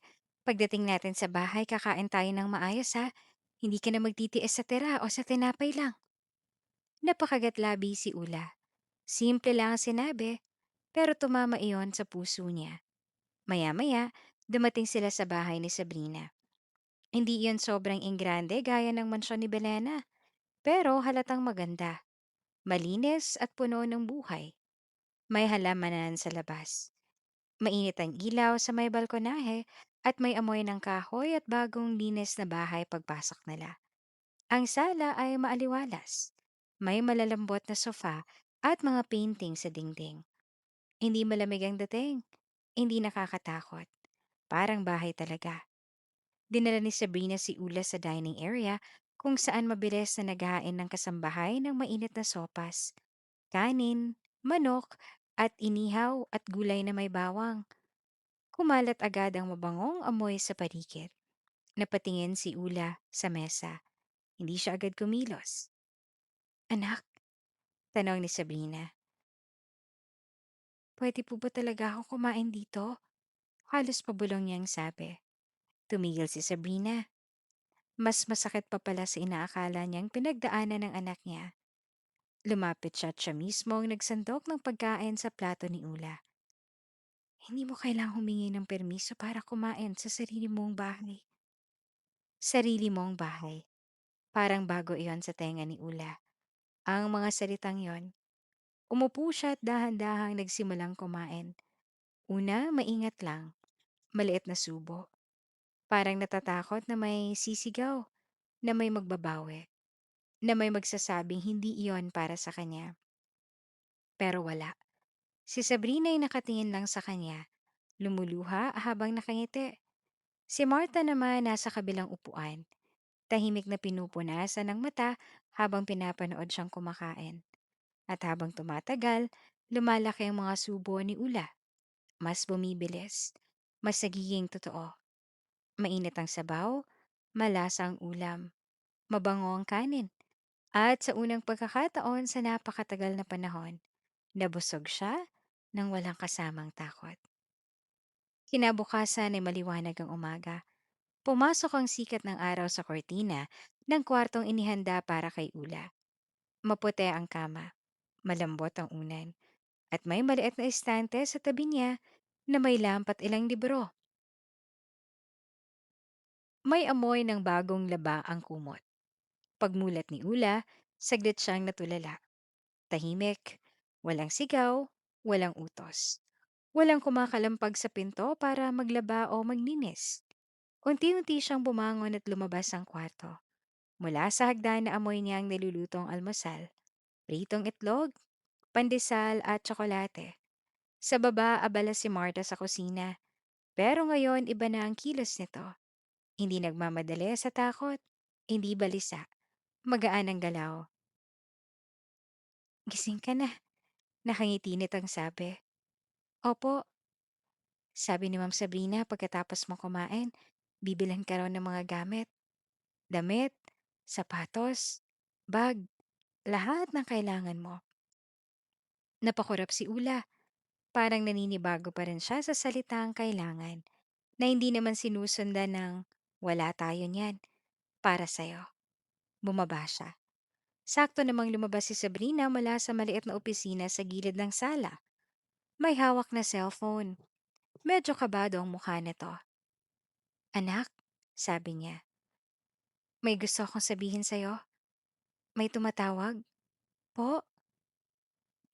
A: Pagdating natin sa bahay, kakain tayo ng maayos ha. Hindi ka na magtitiis sa tira o sa tinapay lang. Napakagatlabi si Ula. Simple lang ang sinabi, pero tumama iyon sa puso niya. Maya-maya, dumating sila sa bahay ni Sabrina. Hindi iyon sobrang ingrande gaya ng mansyon ni Belena, pero halatang maganda, malinis at puno ng buhay. May halamanan sa labas. Mainit ang ilaw sa may balkonahe at may amoy ng kahoy at bagong linis na bahay pagpasok nila. Ang sala ay maaliwalas. May malalambot na sofa at mga painting sa dingding. Hindi malamig ang dating. Hindi nakakatakot. Parang bahay talaga. Dinala ni Sabrina si Ula sa dining area kung saan mabilis na naghain ng kasambahay ng mainit na sopas, kanin, manok, at inihaw at gulay na may bawang. Kumalat agad ang mabangong amoy sa paligid. Napatingin si Ula sa mesa. Hindi siya agad kumilos. Anak, tanong ni Sabrina, pwede po ba talaga ako kumain dito? Halos pabulong niyang sabi. Tumigil si Sabrina. Mas masakit pa pala sa inaakala niyang pinagdaanan ng anak niya. Lumapit siya at siya mismo ang nagsandok ng pagkain sa plato ni Ula. Hindi mo kailangang humingi ng permiso para kumain sa sarili mong bahay. Sarili mong bahay. Parang bago iyon sa tenga ni Ula. Ang mga salitang yon. Umupo siya at dahan-dahang nagsimulang kumain. Una, maingat lang. Maliit na subo. Parang natatakot na may sisigaw, na may magbabawi. na may magsasabing hindi iyon para sa kanya. Pero wala. Si Sabrina ay nakatingin lang sa kanya, lumuluha habang nakangiti. Si Martha naman nasa kabilang upuan, tahimik na pinupunasan ng mata habang pinapanood siyang kumakain. At habang tumatagal, lumalaki ang mga subo ni Ula. Mas bumibilis, mas nagiging totoo. Mainit ang sabaw, malasa ang ulam, mabango ang kanin. At sa unang pagkakataon sa napakatagal na panahon, nabusog siya ng walang kasamang takot. Kinabukasan ay maliwanag ang umaga. Pumasok ang sikat ng araw sa kortina ng kwartong inihanda para kay Ula. Maputi ang kama, malambot ang unan, at may maliit na estante sa tabi niya na may lamp at ilang libro. May amoy ng bagong laba ang kumot. Pagmulat ni Ula, saglit siyang natulala. Tahimik, walang sigaw, walang utos. Walang kumakalampag sa pinto para maglaba o magninis. Unti-unti siyang bumangon at lumabas ang kwarto. Mula sa hagdan na amoy niya ang nilulutong almusal, pritong itlog, pandesal at tsokolate. Sa baba, abala si Marta sa kusina. Pero ngayon, iba na ang kilos nito. Hindi nagmamadali sa takot, hindi balisa. Magaan ang galaw. Gising ka na, nakangiti nitong sabi. Opo, sabi ni Ma'am Sabrina pagkatapos mo kumain. Bibilhan ka raw ng mga gamit, damit, sapatos, bag, lahat ng kailangan mo. Napakurap si Ula. Parang naninibago pa rin siya sa salitang kailangan na hindi naman sinusundan ng wala tayo niyan para sa'yo. Bumaba siya. Sakto namang lumabas si Sabrina mula sa maliit na opisina sa gilid ng sala. May hawak na cellphone. Medyo kabado ang mukha nito. Anak, sabi niya, may gusto akong sabihin sa'yo. May tumatawag. Po,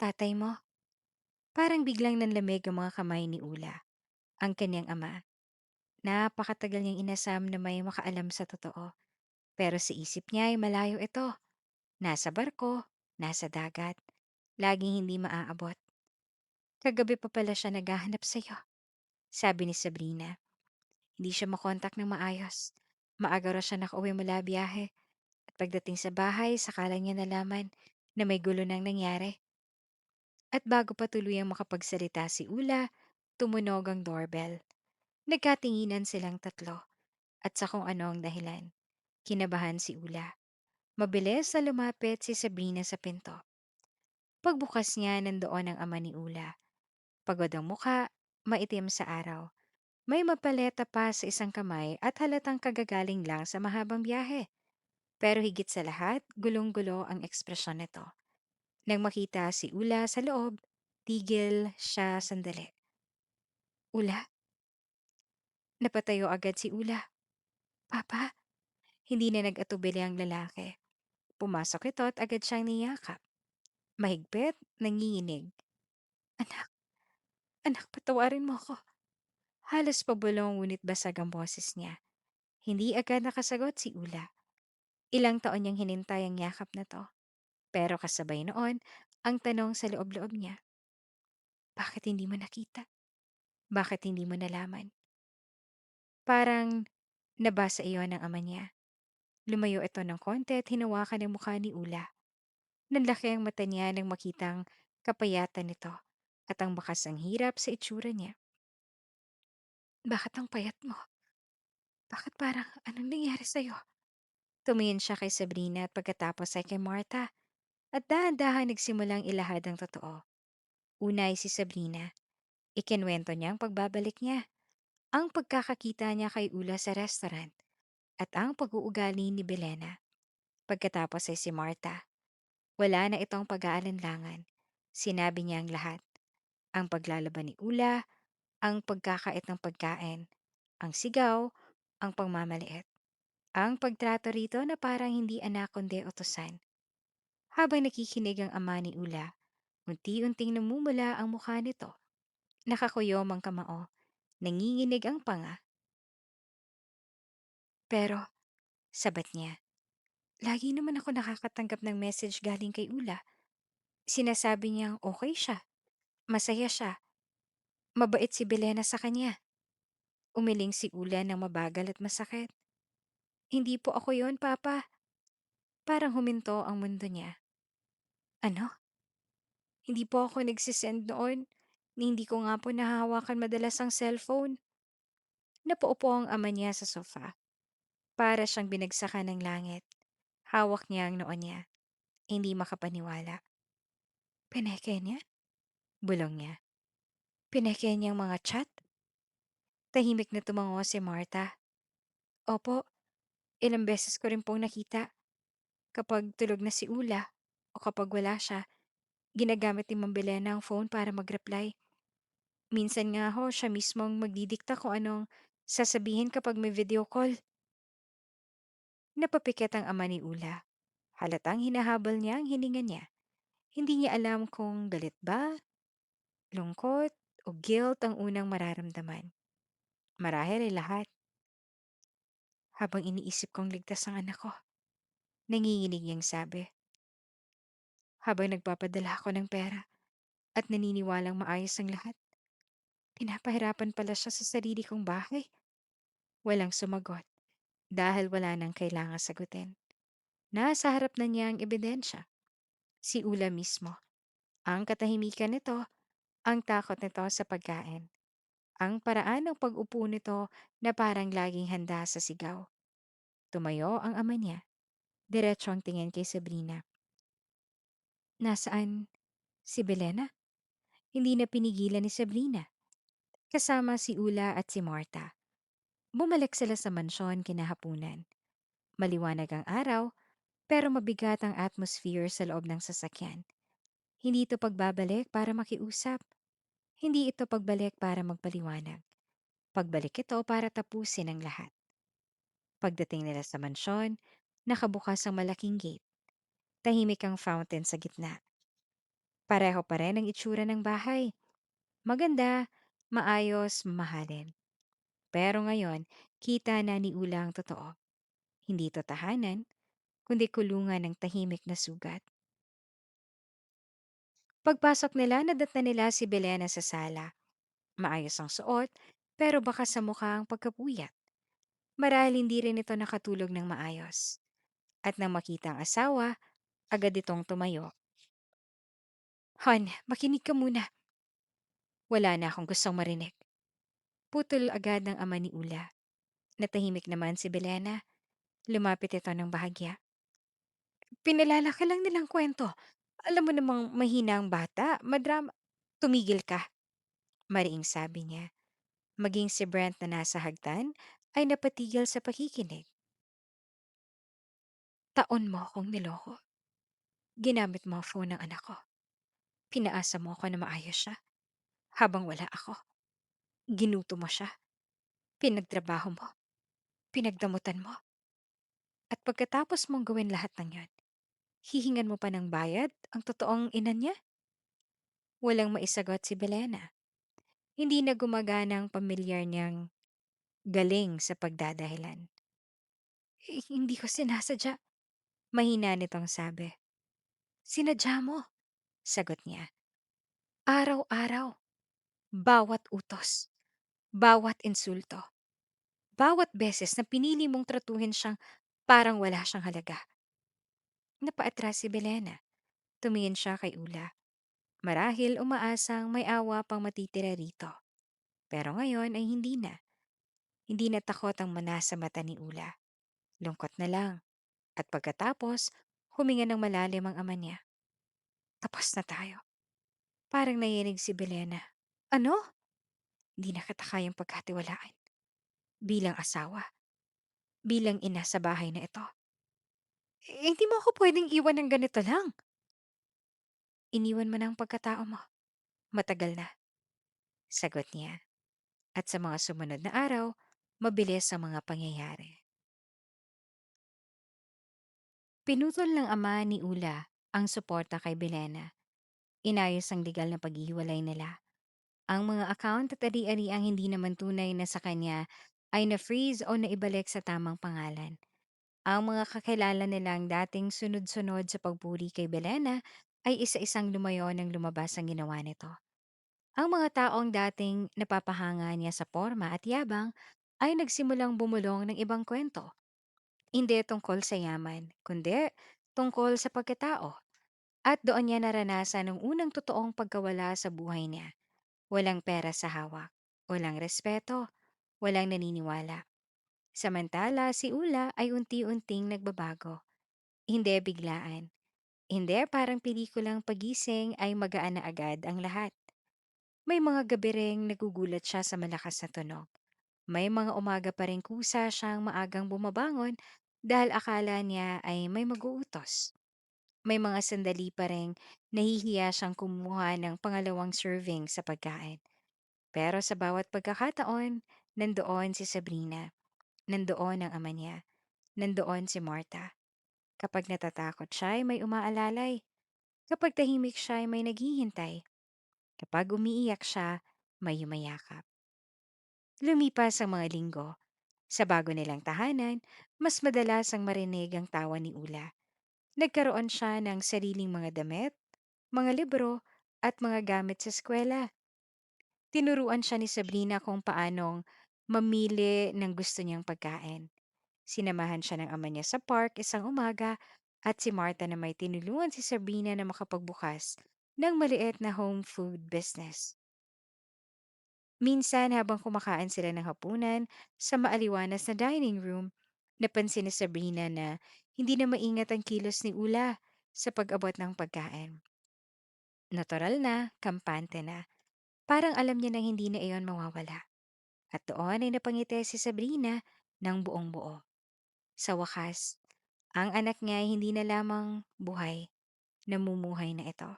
A: tatay mo. Parang biglang nanlamig ang mga kamay ni Ula, ang kanyang ama. Napakatagal niyang inasam na may makaalam sa totoo. Pero sa isip niya ay malayo ito. Nasa barko, nasa dagat. Laging hindi maaabot. Kagabi pa pala siya naghahanap sa'yo, sabi ni Sabrina. Hindi siya makontak ng maayos. Maaga raw siya nakauwi mula biyahe. At pagdating sa bahay, saka lang niya nalaman na may gulo nang nangyari. At bago pa tuluyang makapagsalita si Ula, tumunog ang doorbell. Nagkatinginan silang tatlo at sa kung ano ang dahilan. Kinabahan si Ula. Mabilis na lumapit si Sabrina sa pinto. Pagbukas niya, nandoon ang ama ni Ula. Pagod ang muka, maitim sa araw. May mapaleta pa sa isang kamay at halatang kagagaling lang sa mahabang biyahe. Pero higit sa lahat, gulong-gulo ang ekspresyon nito. Nang makita si Ula sa loob, tigil siya sandali. Ula? Napatayo agad si Ula. Papa? Hindi na nag-atubili ang lalaki. Pumasok ito at agad siyang niyakap. Mahigpit, nanginginig. Anak, anak, patawarin mo ako. Halos pabulong ngunit basag ang boses niya. Hindi agad nakasagot si Ula. Ilang taon niyang hinintay ang yakap na to. Pero kasabay noon, ang tanong sa loob-loob niya, bakit hindi mo nakita? Bakit hindi mo nalaman? Parang nabasa iyon ng ama niya. Lumayo ito ng konti at hinawakan ang mukha ni Ula. Nanlaki ang mata niya nang makitang kapayatan nito at ang bakas ang hirap sa itsura niya. Bakit ang payat mo? Bakit parang anong nangyari sa'yo? Tumingin siya kay Sabrina at pagkatapos ay kay Martha at dahan-dahan nagsimulang ilahad ang totoo. Una ay si Sabrina. Ikinwento niya ang pagbabalik niya, ang pagkakakita niya kay Ula sa restaurant at ang pag-uugali ni Belena. Pagkatapos ay si Martha. Wala na itong pag-aalinlangan. Sinabi niya ang lahat. Ang paglalaban ni Ula, ang pagkakait ng pagkain, ang sigaw, ang pagmamaliit. Ang pagtrato rito na parang hindi anak kundi utusan. Habang nakikinig ang ama ni Ula, unti-unting namumula ang mukha nito. Nakakuyom ang kamao, nanginginig ang panga. Pero, sabat niya, Lagi naman ako nakakatanggap ng message galing kay Ula. Sinasabi niyang okay siya, masaya siya, mabait si Belena sa kanya. Umiling si Ula ng mabagal at masakit. Hindi po ako yon, Papa. Parang huminto ang mundo niya. Ano? Hindi po ako nagsisend noon. Hindi ko nga po nahahawakan madalas ang cellphone. Napaupo ang ama niya sa sofa. Para siyang binagsakan ng langit. Hawak niya ang noo niya. Hindi makapaniwala. Pineke niya? Bulong niya. Pineke niyang mga chat? Tahimik na tumango si Martha. Opo, ilang beses ko rin pong nakita. Kapag tulog na si Ula o kapag wala siya, ginagamit ni Ma'am Belena ang phone para mag-reply. Minsan nga ho, siya mismo ang magdidikta kung anong sasabihin kapag may video call. Napapikit ang ama ni Ula. Halatang hinahabol niya ang hininga niya. Hindi niya alam kung galit ba, lungkot, o guilt ang unang mararamdaman. Marahil ay lahat. Habang iniisip kong ligtas ang anak ko, nanginginig niyang sabi. Habang nagpapadala ako ng pera at naniniwalang maayos ang lahat, pinapahirapan pala siya sa sarili kong bahay. Walang sumagot dahil wala nang kailangang sagutin. Nasa harap na niya ang ebidensya. Si Ula mismo. Ang katahimikan nito, ang takot nito sa pagkain. Ang paraan ng pag-upo nito na parang laging handa sa sigaw. Tumayo ang ama niya. Diretso ang tingin kay Sabrina. Nasaan si Belena? Hindi na pinigilan ni Sabrina. Kasama si Ula at si Marta. Bumalik sila sa mansyon kinahapunan. Maliwanag ang araw, pero mabigat ang atmosphere sa loob ng sasakyan. Hindi ito pagbabalik para makiusap. Hindi ito pagbalik para magpaliwanag. Pagbalik ito para tapusin ang lahat. Pagdating nila sa mansyon, nakabukas ang malaking gate. Tahimik ang fountain sa gitna. Pareho pa rin ang itsura ng bahay. Maganda, maayos, mamahalin. Pero ngayon, kita na ni Ula ang totoo. Hindi to tahanan, kundi kulungan ng tahimik na sugat. Pagpasok nila, nadatna nila si Belena sa sala. Maayos ang suot, pero baka sa mukha ang pagkapuyat. Marahil hindi rin ito nakatulog ng maayos. At nang makita ang asawa, agad itong tumayo. Han, makinig ka muna. Wala na akong gustong marinig. Putol agad ng ama ni Ula. Natahimik naman si Belena. Lumapit ito ng bahagya. Pinalala ka lang nilang kwento. Alam mo namang mahina ang bata, madrama. Tumigil ka, mariing sabi niya. Maging si Brent na nasa hagdan ay napatigil sa pakikinig. Taon mo akong niloko. Ginamit mo ang phone ng anak ko. Pinaasa mo ako na maayos siya. Habang wala ako, ginuto mo siya. Pinagtrabaho mo. Pinagdamutan mo. At pagkatapos mong gawin lahat ng yan, hihingan mo pa ng bayad ang totoong ina niya? Walang maisagot si Belena. Hindi na gumagana ang pamilyar niyang galing sa pagdadahilan. Hindi ko sinasadya. Mahina nitong sabi. Sinadya mo, sagot niya. Araw-araw, bawat utos, bawat insulto, bawat beses na pinili mong tratuhin siyang parang wala siyang halaga. Napaatras si Belena. Tumingin siya kay Ula. Marahil umaasang may awa pang matitira rito. Pero ngayon ay hindi na. Hindi na takot ang manasa mata ni Ula. Lungkot na lang. At pagkatapos, huminga ng malalim ang ama niya. Tapos na tayo. Parang nayinig si Belena. Ano? Hindi nakatakayang pagkatiwalaan. Bilang asawa. Bilang ina sa bahay na ito. Hindi mo ako pwedeng iwan ng ganito lang. Iniwan mo na ang pagkatao mo. Matagal na. Sagot niya. At sa mga sumunod na araw, mabilis ang mga pangyayari. Pinutol ng ama ni Ula ang suporta kay Belena. Inayos ang legal na paghihiwalay nila. Ang mga account at ari-ari ang hindi naman tunay na sa kanya ay na-freeze o naibalik sa tamang pangalan. Ang mga kakilala nilang dating sunod-sunod sa pagpuri kay Belena ay isa-isang lumayo nang lumabas ang ginawa nito. Ang mga taong dating napapahanga niya sa forma at yabang ay nagsimulang bumulong ng ibang kwento. Hindi tungkol sa yaman, kundi tungkol sa pagkatao. At doon niya naranasan ang unang totoong pagkawala sa buhay niya. Walang pera sa hawak, walang respeto, walang naniniwala. Samantala si Ula ay unti-unting nagbabago. Hindi biglaan. Hindi parang pelikulang pagising ay magaan na agad ang lahat. May mga gabi ring nagugulat siya sa malakas na tunog. May mga umaga pa rin kusa siyang maagang bumabangon dahil akala niya ay may mag-uutos. May mga sandali pa rin nahihiya siyang kumuha ng pangalawang serving sa pagkain. Pero sa bawat pagkakataon, nandoon si Sabrina. Nandoon ang ama niya. Nandoon si Marta. Kapag natatakot siya ay may umaalalay. Kapag tahimik siya ay may naghihintay. Kapag umiiyak siya, may yumayakap. Lumipas ang mga linggo. Sa bago nilang tahanan, mas madalas ang marinig ang tawa ni Ula. Nagkaroon siya ng sariling mga damit, mga libro, at mga gamit sa eskwela. Tinuruan siya ni Sabrina kung paanong mamili ng gusto niyang pagkain. Sinamahan siya ng ama niya sa park isang umaga at si Marta na may tinulungan si Sabrina na makapagbukas ng maliit na home food business. Minsan habang kumakain sila ng hapunan sa maaliwanas na dining room, napansin ni Sabrina na hindi na maingat ang kilos ni Ula sa pag-abot ng pagkain. Natural na, kampante na. Parang alam niya na hindi na iyon mawawala. At doon ay napangiti si Sabrina ng buong buo. Sa wakas, ang anak niya ay hindi na lamang buhay, namumuhay na ito.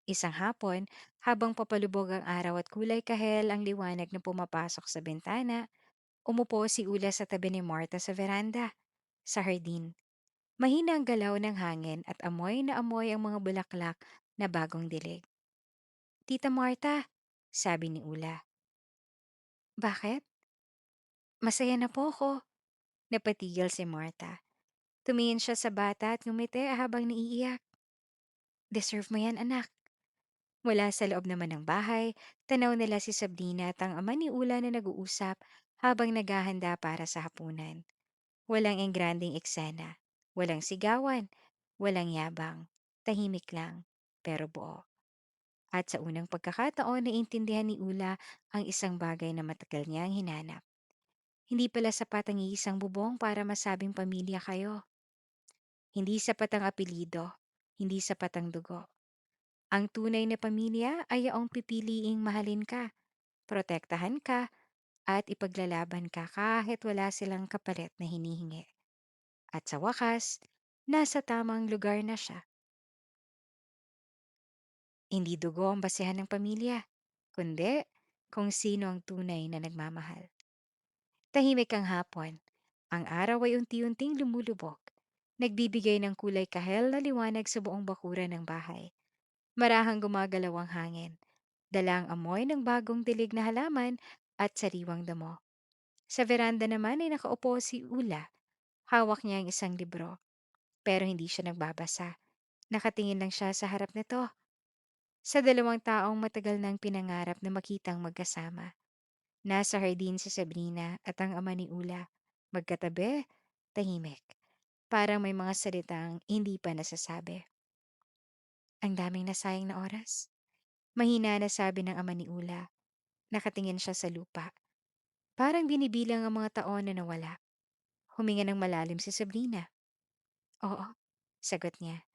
A: Isang hapon, habang papalubog ang araw at kulay kahel ang liwanag na pumapasok sa bintana, umupo si Ula sa tabi ni Marta sa veranda, sa hardin. Mahina ang galaw ng hangin at amoy na amoy ang mga bulaklak na bagong dilig. Tita Marta, sabi ni Ula. Bakit? Masaya na po ako. Napatigil si Marta. Tumingin siya sa bata at ngumiti habang naiiyak. Deserve mo yan, anak. Mula sa loob naman ng bahay, tanaw nila si Sabrina at ang ama ni Ula na nag-uusap habang naghahanda para sa hapunan. Walang engranding eksena, walang sigawan, walang yabang, tahimik lang, pero buo. At sa unang pagkakataon, naiintindihan ni Ula ang isang bagay na matagal niyang hinanap. Hindi pala sapat ang iisang bubong para masabing pamilya kayo. Hindi sapat ang apelido, hindi sapat ang dugo. Ang tunay na pamilya ay ang pipiliing mahalin ka, protektahan ka, at ipaglalaban ka kahit wala silang kapalit na hinihingi. At sa wakas, nasa tamang lugar na siya. Hindi dugo ang basehan ng pamilya, kundi kung sino ang tunay na nagmamahal. Tahimik ang hapon. Ang araw ay unti-unting lumulubog. Nagbibigay ng kulay kahel na liwanag sa buong bakuran ng bahay. Marahang gumagalaw ang hangin. Dalang amoy ng bagong dilig na halaman at sariwang damo. Sa veranda naman ay nakaupo si Ula. Hawak niya ang isang libro. Pero hindi siya nagbabasa. Nakatingin lang siya sa harap nito. Sa dalawang taong matagal nang pinangarap na makitang magkasama. Nasa hardin si Sabrina at ang ama ni Ula. Magkatabi, tahimik. Parang may mga salitang hindi pa nasasabi. Ang daming nasayang na oras. Mahina na sabi ng ama ni Ula. Nakatingin siya sa lupa. Parang binibilang ang mga taon na nawala. Huminga ng malalim si Sabrina. Oo, sagot niya.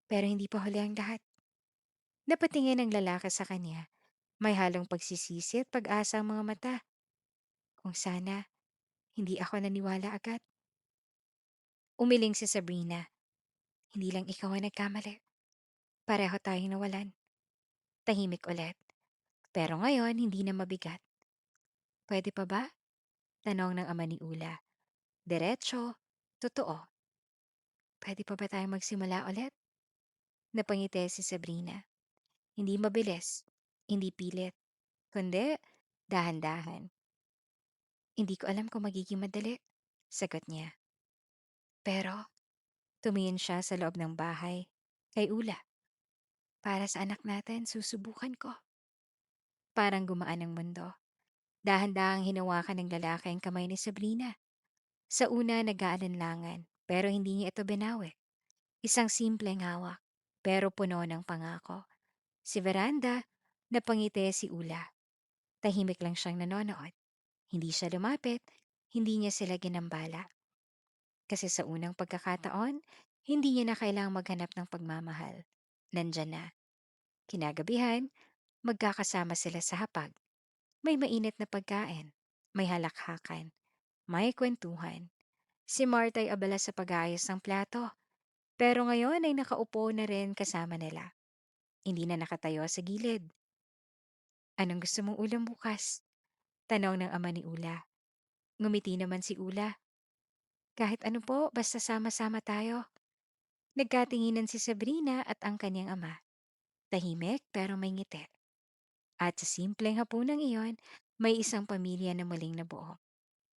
A: Pero hindi pa huli ang lahat. Napatingin ang lalaki sa kanya. May halong pagsisisi at pag-asa ang mga mata. Kung sana, hindi ako naniwala agad. Umiling si Sabrina. Hindi lang ikaw ang nagkamali. Pareho tayong nawalan. Tahimik ulit. Pero ngayon, hindi na mabigat. Pwede pa ba? Tanong ng ama ni Ula. Diretso, totoo. Pwede pa ba tayong magsimula ulit? Napangiti si Sabrina. Hindi mabilis, hindi pilit, kundi dahan-dahan. Hindi ko alam kung magiging madali, sagot niya. Pero tumingin siya sa loob ng bahay, kay Ula. Para sa anak natin, susubukan ko. Parang gumaan ang mundo. Dahan-dahang hinawakan ng lalaki ang kamay ni Sabrina. Sa una, nag-aalinlangan, pero hindi niya ito binawi. Isang simpleng hawak, pero puno ng pangako. Si Veranda, napangiti si Ula. Tahimik lang siyang nanonood. Hindi siya lumapit, hindi niya sila ginambala. Kasi sa unang pagkakataon, hindi niya na kailangang maghanap ng pagmamahal. Nandyan na. Kinagabihan, magkakasama sila sa hapag. May mainit na pagkain. May halakhakan. May kwentuhan. Si Marta ay abala sa pag-ayos ng plato. Pero ngayon ay nakaupo na rin kasama nila. Hindi na nakatayo sa gilid. Anong gusto mong ulam bukas? Tanong ng ama ni Ula. Ngumiti naman si Ula. Kahit ano po, basta sama-sama tayo. Nagkatinginan si Sabrina at ang kanyang ama. Tahimik pero may ngiti. At sa simpleng hapunang iyon, may isang pamilya na muling nabuo.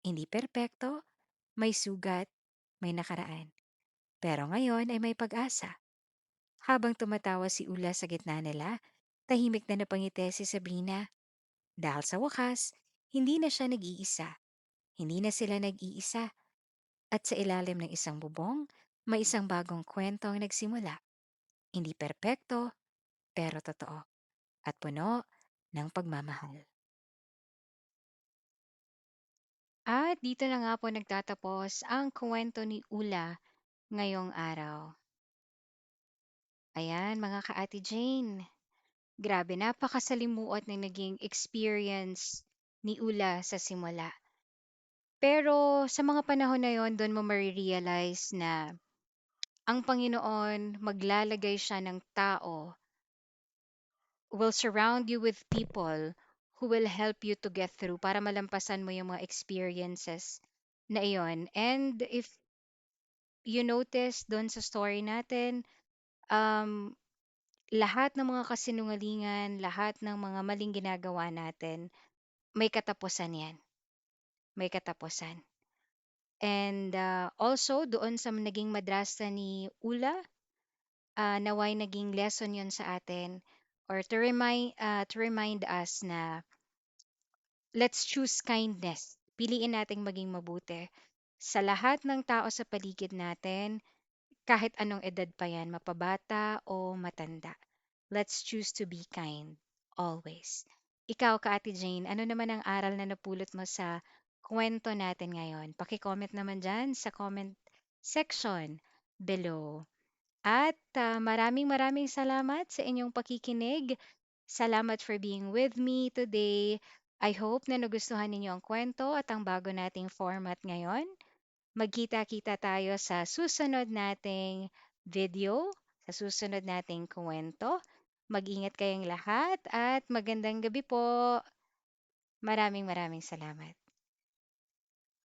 A: Hindi perpekto, may sugat, may nakaraan. Pero ngayon ay may pag-asa. Habang tumatawa si Ula sa gitna nila, tahimik na napangiti si Sabrina. Dahil sa wakas, hindi na siya nag-iisa. Hindi na sila nag-iisa. At sa ilalim ng isang bubong, may isang bagong kwento ang nagsimula. Hindi perpekto, pero totoo. At puno ng pagmamahal. At dito na nga po nagtatapos ang kuwento ni Ula ngayong araw. Ayan, mga ka-Ate Jane. Grabe, napakasalimuot ng naging experience ni Ula sa simula. Pero sa mga panahon na yon, doon mo marirealize na ang Panginoon maglalagay siya ng tao, will surround you with people who will help you to get through para malampasan mo yung mga experiences na iyon. And if you notice doon sa story natin, um, lahat ng mga kasinungalingan, lahat ng mga maling ginagawa natin, may katapusan yan. May katapusan. And also, doon sa naging madrasa ni Ula, naway naging lesson yon sa atin or to remind us na let's choose kindness. Piliin nating maging mabuti. Sa lahat ng tao sa paligid natin, kahit anong edad pa yan, mapabata o matanda. Let's choose to be kind, always. Ikaw, ka Ate Jane, ano naman ang aral na napulot mo sa kwento natin ngayon? Paki-comment naman dyan sa comment section below. At maraming maraming salamat sa inyong pakikinig. Salamat for being with me today. I hope na nagustuhan ninyo ang kwento at ang bago nating format ngayon. Magkita-kita tayo sa susunod nating video, sa susunod nating kwento. Mag-ingat kayong lahat at magandang gabi po. Maraming maraming salamat.